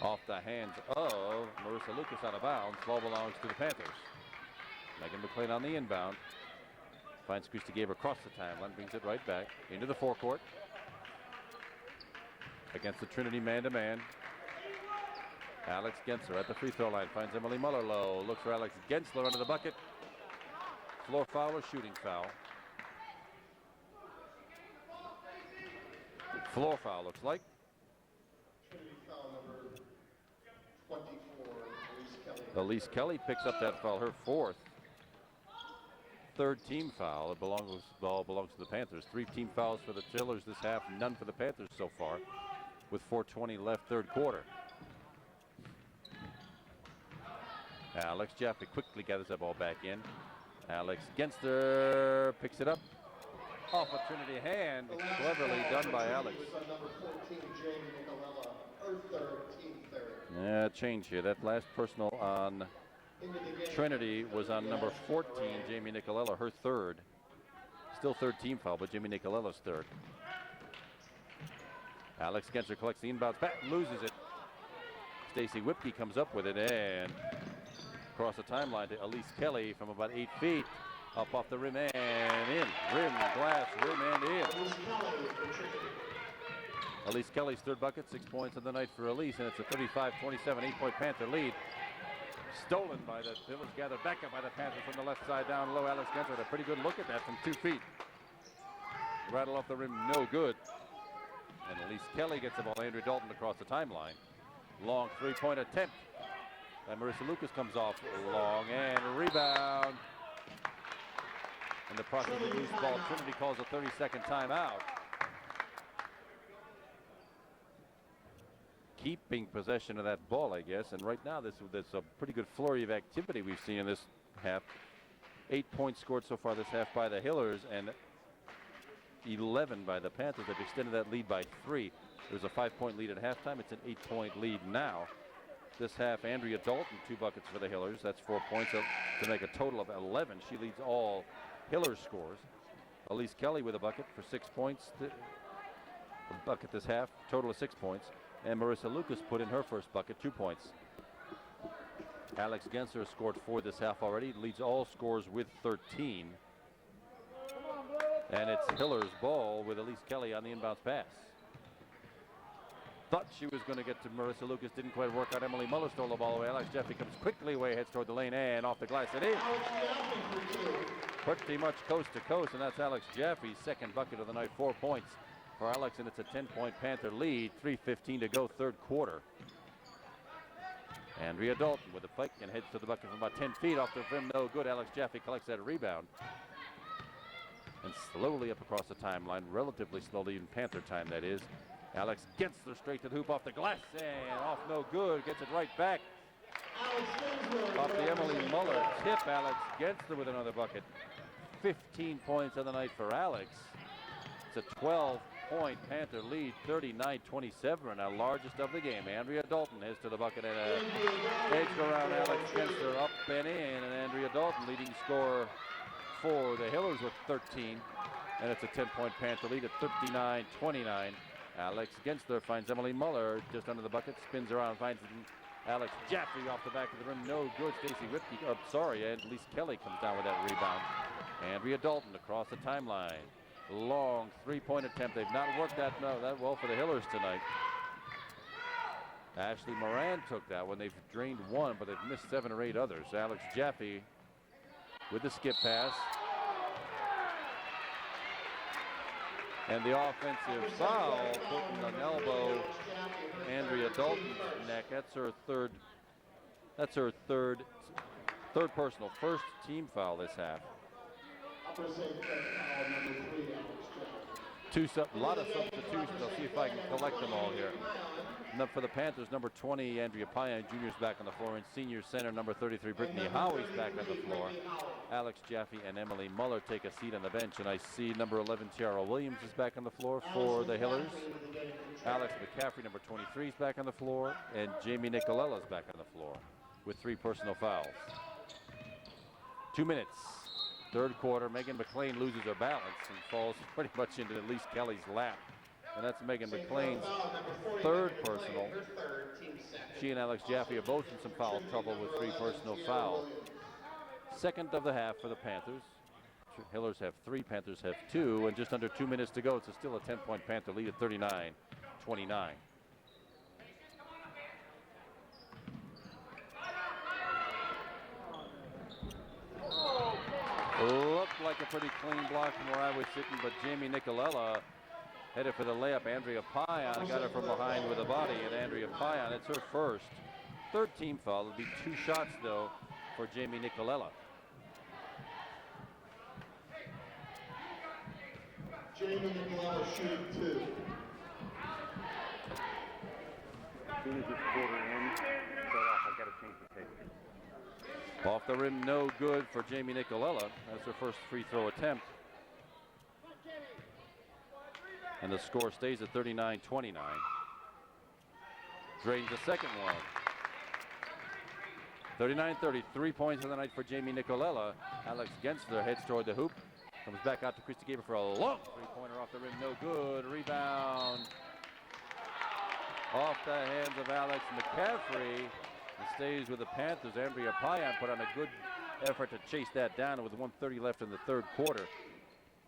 Off the hands of Marissa Lucas out of bounds. Ball belongs to the Panthers. Megan McLean on the inbound. Finds Christy Gaber across the timeline. Brings it right back into the forecourt. Against the Trinity man-to-man. Alex Genser at the free throw line. Finds Emily Muller low. Looks for Alex Gensler under the bucket. Floor foul or shooting foul? Floor foul looks like. Foul number 24, Elise Kelly. Elise Kelly picks up that foul, her fourth. Third team foul. The ball belongs to the Panthers. 3 team fouls for the Hillers this half, none for the Panthers so far, with 4:20 left, third quarter. Alex Jaffe quickly gathers that ball back in. Alex Genster picks it up off a Trinity hand. Cleverly done by Alex. On number 14, Jamie Nicolella, her third, team third. Yeah, change here. That last personal on into the game. Trinity was on number 14, Jamie Nicolella, her third. Still third team foul, but Jamie Nicolella's third. Alex Genser collects the inbounds back, loses it. Stacy Whipke comes up with it and across the timeline to Elise Kelly from about 8 feet. Up off the rim and in. Rim, glass, rim, and in. Elise Kelly's third bucket, 6 points of the night for Elise, and it's a 35-27 8-point Panther lead. Stolen by the Phillies, gathered back up by the Panthers from the left side down low. Alex Genser had a pretty good look at that from 2 feet. Rattle off the rim, no good. And Elise Kelly gets the ball. Andrea Dalton across the timeline. Long three-point attempt. And Marissa Lucas comes off long and a rebound. In the process of loose ball, Trinity calls a 30-second timeout. Keeping possession of that ball, I guess. And right now, there's a pretty good flurry of activity we've seen in this half. 8 points scored so far this half by the Hillers and 11 by the Panthers. They've extended that lead by 3. There was a 5-point lead at halftime. It's an 8-point lead now. This half, Andrea Dalton, 2 buckets for the Hillers. That's 4 points to make a total of 11. She leads all Hillers scores. Elise Kelly with a bucket for 6 points. A bucket this half, total of 6 points. And Marissa Lucas put in her first bucket, 2 points. Alex Genser scored 4 this half already. Leads all scores with 13. And it's Hiller's ball with Elise Kelly on the inbounds pass. Thought she was going to get to Marissa Lucas, didn't quite work out. Emily Muller stole the ball away. Alex Jeffrey comes quickly away, heads toward the lane and off the glass. It is pretty much coast to coast, and that's Alex Jaffe's second bucket of the night, 4 points for Alex, and it's a 10-point Panther lead. 3:15 to go, third quarter. Andrea Dalton with a fake and heads to the bucket from about 10 feet off the rim, no good. Alex Jaffe collects that rebound. And slowly up across the timeline, relatively slowly in Panther time, that is. Alex gets her straight to the hoop off the glass and off no good. Gets it right back. Off the Emily Muller tip. Alex Genster with another bucket. 15 points of the night for Alex. It's a 12-point Panther lead, 39-27, our largest of the game. Andrea Dalton heads to the bucket and takes around Alex Genster up and in. And Andrea Dalton leading scorer for the Hillers with 13. And it's a 10-point Panther lead at 39-29. Alex Genster finds Emily Muller just under the bucket, spins around, finds Alex Jaffe off the back of the rim, no good. Stacy Whipke, and Elise Kelly comes down with that rebound. Andrea Dalton across the timeline. Long three-point attempt. They've not worked that well for the Hillers tonight. Ashley Moran took that one. They've drained one, but they've missed 7 or 8 others. Alex Jaffe with the skip pass. And the offensive foul, putting an elbow Andrea Dalton's neck. That's her third personal, first team foul this half. A lot of substitutions. I'll see if I can collect them all here. For the Panthers, number 20, Andrea Payan, junior's back on the floor, and senior center, number 33, Brittany Howie's back on the floor. Alex Jaffe and Emily Muller take a seat on the bench, and I see number 11, Tiara Williams is back on the floor for the Hillers. Alex McCaffrey, number 23, is back on the floor, and Jamie Nicolella is back on the floor with 3 personal fouls. 2 minutes. Third quarter, Megan McLean loses her balance and falls pretty much into Elise Kelly's lap. And that's Megan McLean's third personal. She and Alex Jaffe are both in some foul trouble with 3 personal fouls. Second of the half for the Panthers. Hillers have 3, Panthers have 2, and just under 2 minutes to go. It's still a 10-point Panther lead at 39-29. Looked like a pretty clean block from where I was sitting, but Jamie Nicolella headed for the layup. Andrea Payan got her from behind with a body, and Andrea Payan, it's her first. Third team foul. It'll be 2 shots, though, for Jamie Nicolella. Jamie Nicolella shooting 2. As soon as this quarter ends, shut off. I've got to change the tape. Off the rim, no good for Jamie Nicolella. That's her first free throw attempt. And the score stays at 39-29. Drains the second one. 39-30, 3 points of the night for Jamie Nicolella. Alex Gensler heads toward the hoop. Comes back out to Christy Gaber for a long three-pointer off the rim. No good. Rebound off the hands of Alex McCaffrey. It stays with the Panthers. Andrea Payan put on a good effort to chase that down with 1:30 left in the third quarter.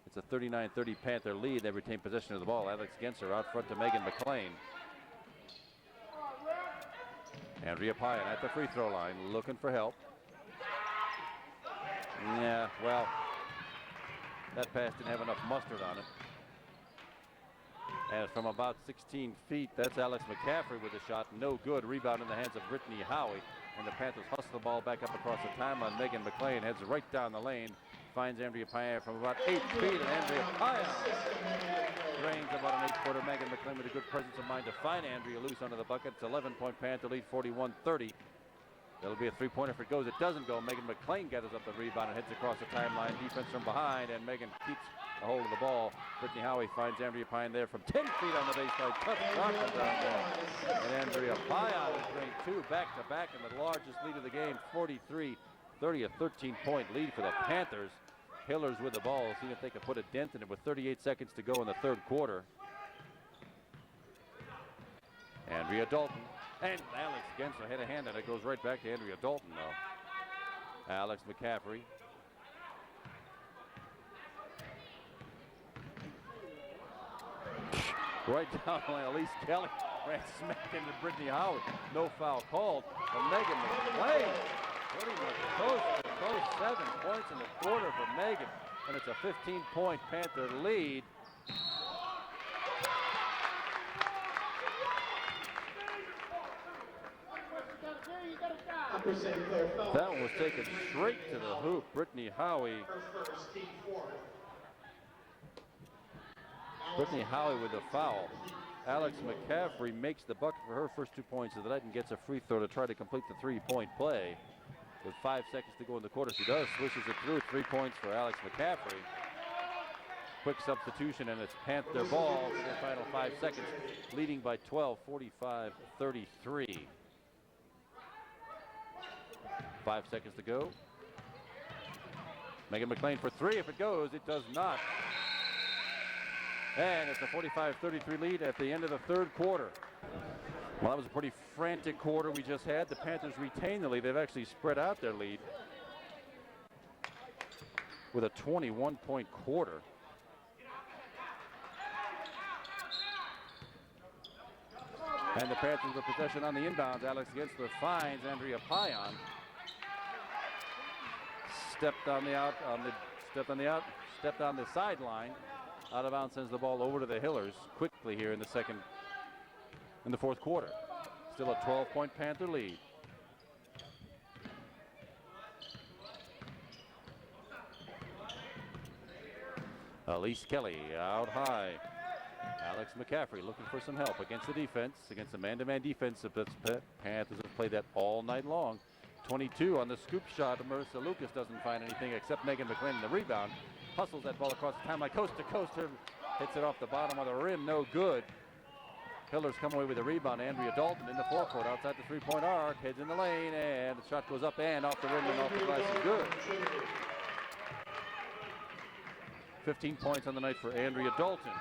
It's a 39-30 Panther lead. They retain possession of the ball. Alex Gensler out front to Megan McLean. Andrea Payan at the free throw line, looking for help. Yeah, well, that pass didn't have enough mustard on it. And from about 16 feet, that's Alex McCaffrey with a shot. No good. Rebound in the hands of Brittany Howie. And the Panthers hustle the ball back up across the timeline. Megan McLean heads right down the lane. Finds Andrea Payan from about 8 feet. And Andrea Payan drains about an 8-footer. Megan McLean with a good presence of mind to find Andrea loose under the bucket. It's 11-point Panther lead, 41-30. It'll be a three-pointer if it goes. It doesn't go. Megan McLean gathers up the rebound and heads across the timeline. Defense from behind, and Megan keeps a hold of the ball. Brittany Howie finds Andrea Payan there from 10 feet on the baseline. Tough shot from down there. And Andrea Payan has drained two back-to-back in the largest lead of the game, 43-30, a 13-point lead for the Panthers. Hillers with the ball, seeing if they can put a dent in it with 38 seconds to go in the third quarter. Andrea Dalton. And Alex Gensler had a hand, and it goes right back to Andrea Dalton, though. Alex McCaffrey. Right down the line, Elise Kelly ran smack into Brittany Howard. No foul called. But Megan McLean pretty much coast to coast. 7 points in the quarter for Megan. And it's a 15-point Panther lead. That one was taken straight to the hoop. Brittany Howie. Brittany Howie with a foul. Alex McCaffrey makes the bucket for her first 2 points of the night and gets a free throw to try to complete the three-point play. With 5 seconds to go in the quarter, she does. Swishes it through. 3 points for Alex McCaffrey. Quick substitution, and it's Panther ball for the final 5 seconds, leading by 12, 45-33. 5 seconds to go. Megan McLean for three. If it goes, it does not. And it's a 45-33 lead at the end of the third quarter. Well, that was a pretty frantic quarter we just had. The Panthers retain the lead. They've actually spread out their lead with a 21-point quarter. And the Panthers with possession on the inbounds. Alex Gensler finds Andrea Payan. Stepped on the sideline. Out of bounds, sends the ball over to the Hillers quickly here in the fourth quarter. Still a 12-point Panther lead. Elise Kelly out high. Alex McCaffrey looking for some help against the defense, against the man-to-man defense. The Panthers have played that all night long. 22 on the scoop shot. Marissa Lucas doesn't find anything except Megan McLean in the rebound. Hustles that ball across the timeline, coast to coast. Hits it off the bottom of the rim, no good. Hillers come away with a rebound. Andrea Dalton in the forecourt outside the three-point arc. Heads in the lane, and the shot goes up and off the rim and off the glass is good. 15 points on the night for Andrea Dalton.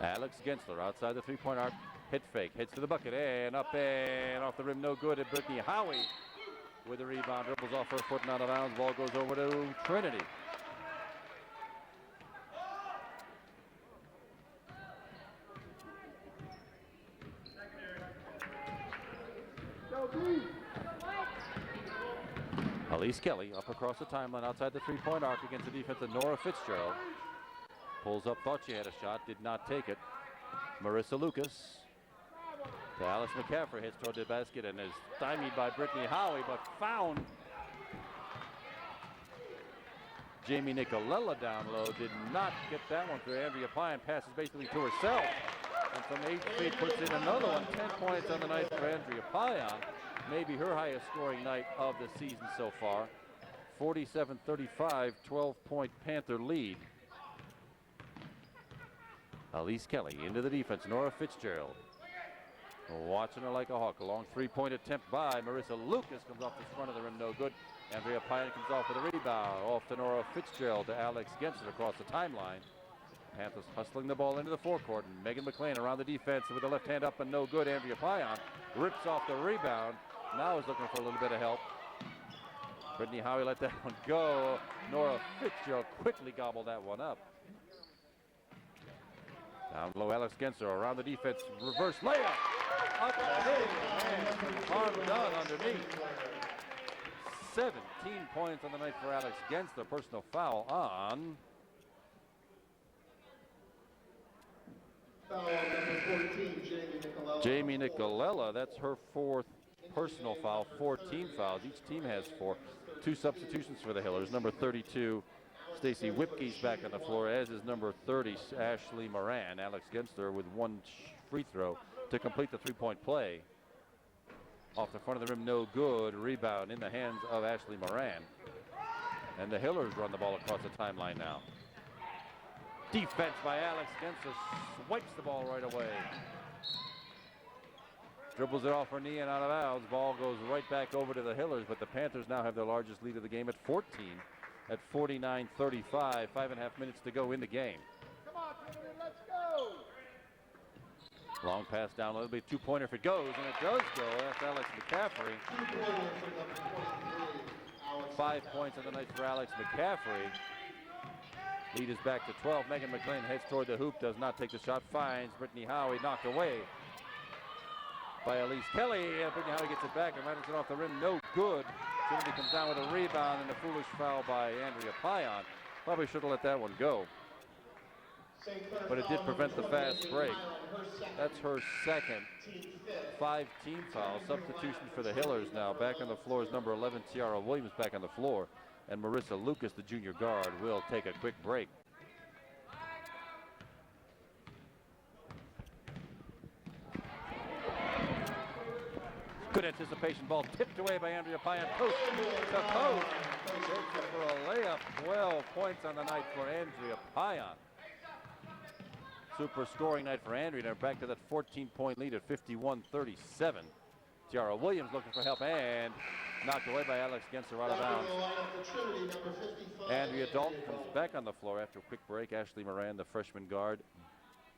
Alex Gensler outside the three-point arc. Hit fake, hits to the bucket, and up and off the rim, no good. And Brittany Howie with the rebound, dribbles off her foot and out of bounds. Ball goes over to Trinity. Elise Kelly up across the timeline outside the three-point arc against the defense of Nora Fitzgerald. Pulls up, thought she had a shot, did not take it. Marissa Lucas to Alex McCaffrey, heads toward the basket and is stymied by Brittany Howie, but found Jamie Nicolella down low. Did not get that one through. Andrea Payan passes basically to herself, and from 8 feet puts in another one. 10 points on the night for Andrea Payan. Maybe her highest scoring night of the season so far. 47-35, 12-point Panther lead. Elise Kelly into the defense. Nora Fitzgerald watching her like a hawk. A long three-point attempt by Marissa Lucas comes off the front of the rim, no good. Andrea Pyan comes off with a rebound. Off to Nora Fitzgerald to Alex Genser across the timeline. Panthers hustling the ball into the forecourt, and Megan McLean around the defense with the left hand up and no good. Andrea Pyan rips off the rebound. Now is looking for a little bit of help. Brittany Howie let that one go. Nora Fitzgerald quickly gobbled that one up. Down low, Alex Genser around the defense. Reverse layup. Up and arm done underneath. 17 points on the night for Alex Genser. Personal foul on Foul number 14, Jamie Nicolella. Jamie Nicolella. That's her fourth personal foul. 14 fouls. Each team has 4. 2 substitutions for the Hillers. Number 32, Stacy Whipke's back on the floor, as is number 30, Ashley Moran. Alex Genser with 1 free throw to complete the three-point play. Off the front of the rim, no good. Rebound in the hands of Ashley Moran. And the Hillers run the ball across the timeline now. Defense by Alex Genser, swipes the ball right away. Dribbles it off her knee and out of bounds. Ball goes right back over to the Hillers, but the Panthers now have their largest lead of the game at 14 at 49-35. 5.5 minutes to go in the game. Come on, Trinity, let's go. Long pass down, it'll be a 2-pointer if it goes, and it does go. That's Alex McCaffrey. 2 pointers for number 23, Alex 5 McCaffrey. points on the night for Alex McCaffrey. Lead is back to 12. Megan McLean heads toward the hoop, does not take the shot, finds Brittany Howie, knocked away by Elise Kelly. Brittany Howie gets it back and rattles it off the rim, no good. Trinity comes down with a rebound and a foolish foul by Andrea Pyan. Probably should have let that one go, but it did prevent the fast break. That's her second 5-team foul. Substitution for the Hillers now. Back on the floor is number 11, Tiara Williams, back on the floor. And Marissa Lucas, the junior guard, will take a quick break. Good anticipation, ball tipped away by Andrea Pyan. Post to post. Takes it for a layup. 12 points on the night for Andrea Pyan. Super scoring night for Andrea. They're back to that 14-point lead at 51-37. Tiara Williams looking for help and knocked away by Alex Genser out of bounds. Andrea Dalton comes back on the floor after a quick break. Ashley Moran, the freshman guard,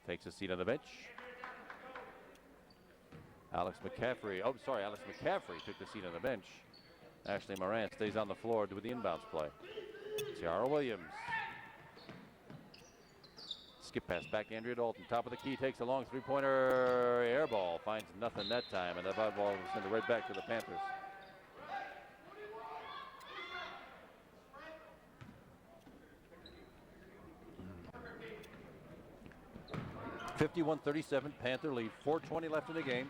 takes a seat on the bench. Alex McCaffrey took the seat on the bench. Ashley Moran stays on the floor with the inbounds play. Tiara Williams. Skip pass back, Andrea Dalton. Top of the key, takes a long three-pointer. Air ball, finds nothing that time, and the ball was sent right back to the Panthers. 51-37, Panther lead. 4:20 left in the game.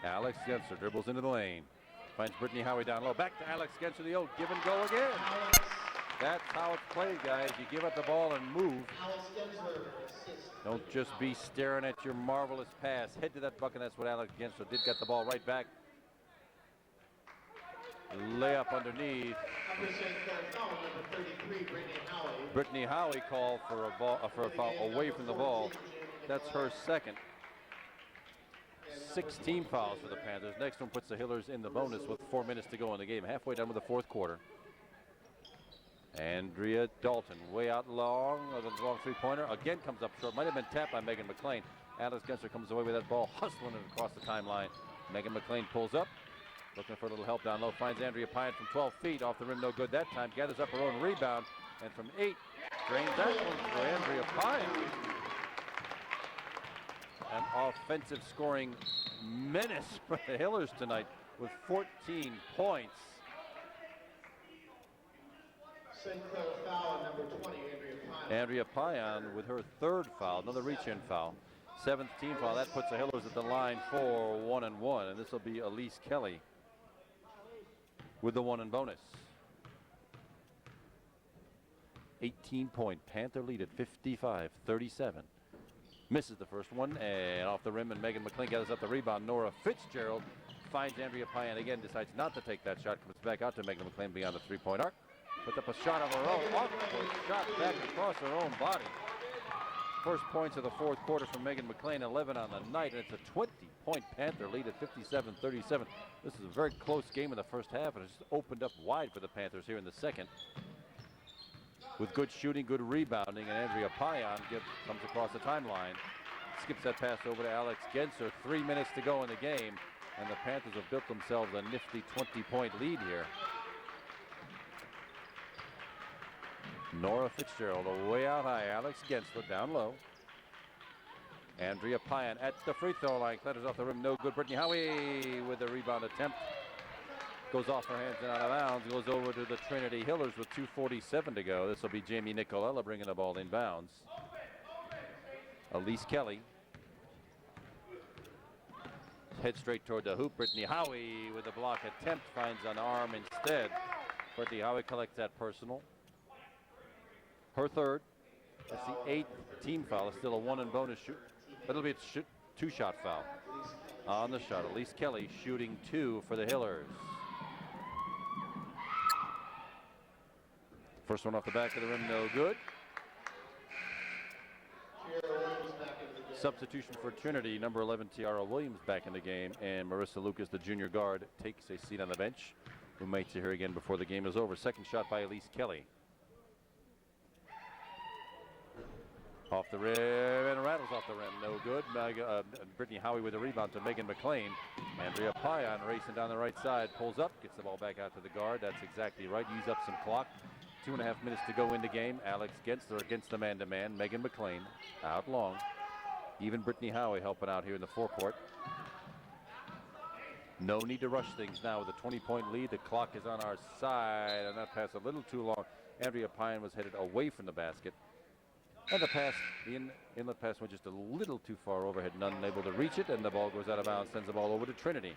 Alex Genser dribbles into the lane. Finds Brittany Howie down low. Back to Alex Genser, the old give and go again. That's how it's played, guys. You give up the ball and move. Don't just be staring at your marvelous pass. Head to that bucket. That's what Alex Genser did. Got the ball right back. Layup underneath. Brittany Howie called for a foul away from the ball. That's her second. 16 fouls for the Panthers. Next one puts the Hillers in the bonus with 4 minutes to go in the game. Halfway done with the fourth quarter. Andrea Dalton way out long. The long three-pointer again comes up short. Might have been tapped by Megan McLean. Alex Genser comes away with that ball, hustling it across the timeline. Megan McLean pulls up, looking for a little help down low. Finds Andrea Pyan from 12 feet. Off the rim, no good that time. Gathers up her own rebound, and from 8, drains that one for Andrea Pyan. An offensive scoring menace for the Hillers tonight with 14 points. St. Clair foul, number 20, Andrea Pyan with her third foul, another reach-in foul. 7th team foul. That puts the Hillers at the line for 1-1, and this will be Elise Kelly with the 1 and bonus. 18-point Panther lead at 55-37. Misses the first one, and off the rim, and Megan McLean gathers up the rebound. Nora Fitzgerald finds Andrea Pyan again, decides not to take that shot, comes back out to Megan McLean beyond the three-point arc. Puts up a shot of her own. Awkward shot back across her own body. First points of the fourth quarter from Megan McLean, 11 on the night, and it's a 20-point Panther lead at 57-37. This is a very close game in the first half, and it's just opened up wide for the Panthers here in the second. With good shooting, good rebounding, and Andrea Payan comes across the timeline. Skips that pass over to Alex Genser. 3 minutes to go in the game, and the Panthers have built themselves a nifty 20-point lead here. Nora Fitzgerald away out high. Alex Gensler down low. Andrea Payan at the free throw line. Clatters off the rim. No good. Brittany Howie with the rebound attempt. Goes off her hands and out of bounds. Goes over to the Trinity Hillers with 2:47 to go. This will be Jamie Nicolella bringing the ball inbounds. Elise Kelly. Head straight toward the hoop. Brittany Howie with the block attempt. Finds an arm instead. Brittany Howie collects that personal. Her third. That's the 8th team foul. It's still a 1 and bonus shoot. It'll be a two-shot foul on the shot. Elise Kelly shooting 2 for the Hillers. First one off the back of the rim, no good. Substitution for Trinity, number 11 Tiara Williams back in the game, and Marissa Lucas, the junior guard, takes a seat on the bench. We might see her again before the game is over. Second shot by Elise Kelly. Off the rim and rattles off the rim. No good. Brittany Howie with a rebound to Megan McLean. Andrea Payan racing down the right side. Pulls up. Gets the ball back out to the guard. That's exactly right. Use up some clock. 2.5 minutes to go in the game. Alex Gensler against the man-to-man. Megan McLean out long. Even Brittany Howie helping out here in the forecourt. No need to rush things now with a 20-point lead. The clock is on our side. And that pass a little too long. Andrea Payan was headed away from the basket. And the pass, the inlet pass went just a little too far overhead. None able to reach it, and the ball goes out of bounds. Sends the ball over to Trinity.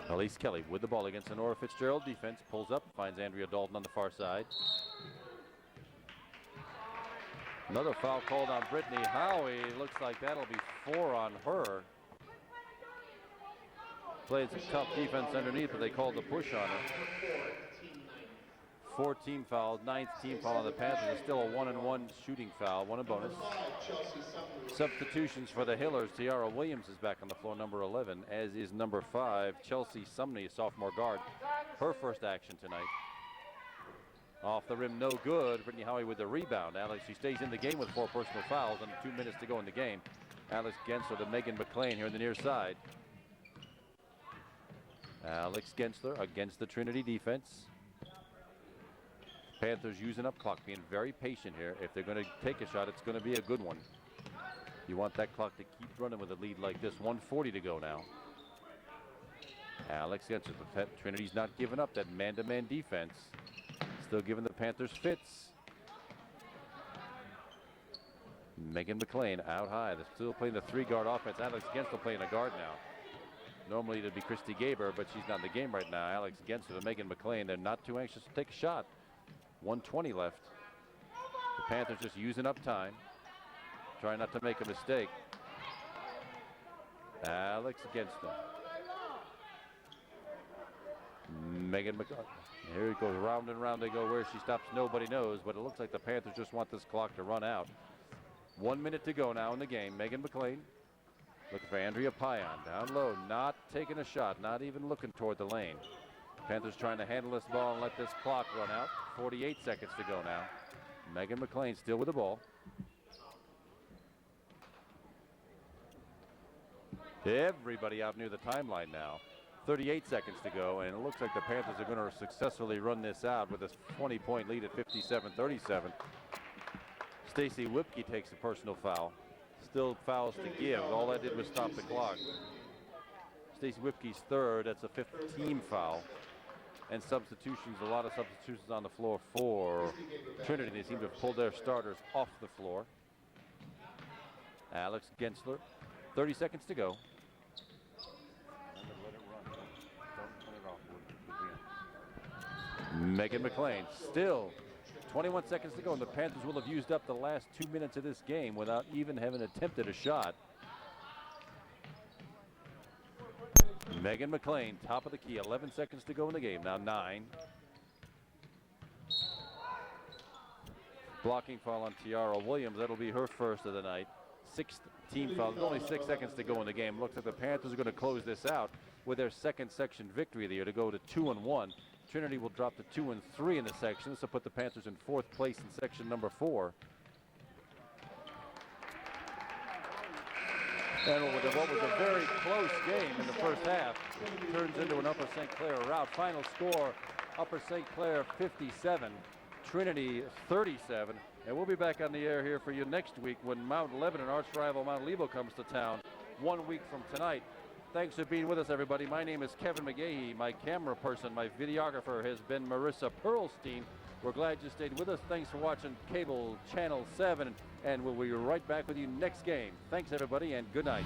Elise Kelly with the ball against the Nora Fitzgerald defense. Pulls up, finds Andrea Dalton on the far side. Another foul called on Brittany Howie. Looks like that'll be 4 on her. Played some tough defense underneath, but they called the push on her. 4 team fouls, 9th team foul on the Panthers. It's still a 1-and-1 shooting foul, 1 and bonus. Substitutions for the Hillers. Tiara Williams is back on the floor, number 11, as is number 5, Chelsea Sumney, sophomore guard. Her first action tonight. Off the rim, no good. Brittany Howie with the rebound. Alex, she stays in the game with 4 personal fouls and 2 minutes to go in the game. Alex Gensler to Megan McLean here on the near side. Alex Gensler against the Trinity defense. Panthers using up clock, being very patient here. If they're going to take a shot, it's going to be a good one. You want that clock to keep running with a lead like this. 1:40 to go now. Alex Gensler, Trinity's not giving up that man-to-man defense. Still giving the Panthers fits. Megan McLean out high. They're still playing the 3-guard offense. Alex Gensler playing a guard now. Normally it'd be Christy Gaber, but she's not in the game right now. Alex Gensler to Megan McLean. They're not too anxious to take a shot. 1:20 left. The Panthers just using up time. Trying not to make a mistake. Alex Gensler. Megan McLean. Here it goes, round and round they go. Where she stops, nobody knows, but it looks like the Panthers just want this clock to run out. 1 minute to go now in the game. Megan McLean looking for Andrea Payan. Down low, not taking a shot, not even looking toward the lane. Panthers trying to handle this ball and let this clock run out. 48 seconds to go now. Megan McLean still with the ball. Everybody out near the timeline now. 38 seconds to go, and it looks like the Panthers are going to successfully run this out with this 20-point lead at 57-37. Stacey Whipke takes a personal foul. Still fouls to give. All that did was stop the clock. Stacey Whipke's third. That's a 5th team foul. And substitutions, a lot of substitutions on the floor for Trinity. They seem to have pulled their starters off the floor. Alex Gensler, 30 seconds to go. Megan McLean, still 21 seconds to go, and the Panthers will have used up the last 2 minutes of this game without even having attempted a shot. Megan McLean, top of the key, 11 seconds to go in the game. Now 9. Blocking foul on Tiara Williams. That'll be her first of the night. 6th team foul. There's only 6 seconds to go in the game. Looks like the Panthers are going to close this out with their second section victory of the year to go to 2-1. Trinity will drop to 2-3 in the section. This will put the Panthers in 4th place in section number 4. And what was a very close game in the first half turns into an Upper St. Clair rout. Final score, Upper St. Clair 57, Trinity 37. And we'll be back on the air here for you next week when Mount Lebanon, arch rival Mount Lebo, comes to town 1 week from tonight. Thanks for being with us, everybody. My name is Kevin McGahey. My camera person, my videographer, has been Marissa Pearlstein. We're glad you stayed with us. Thanks for watching Cable Channel 7, and we'll be right back with you next game. Thanks, everybody, and good night.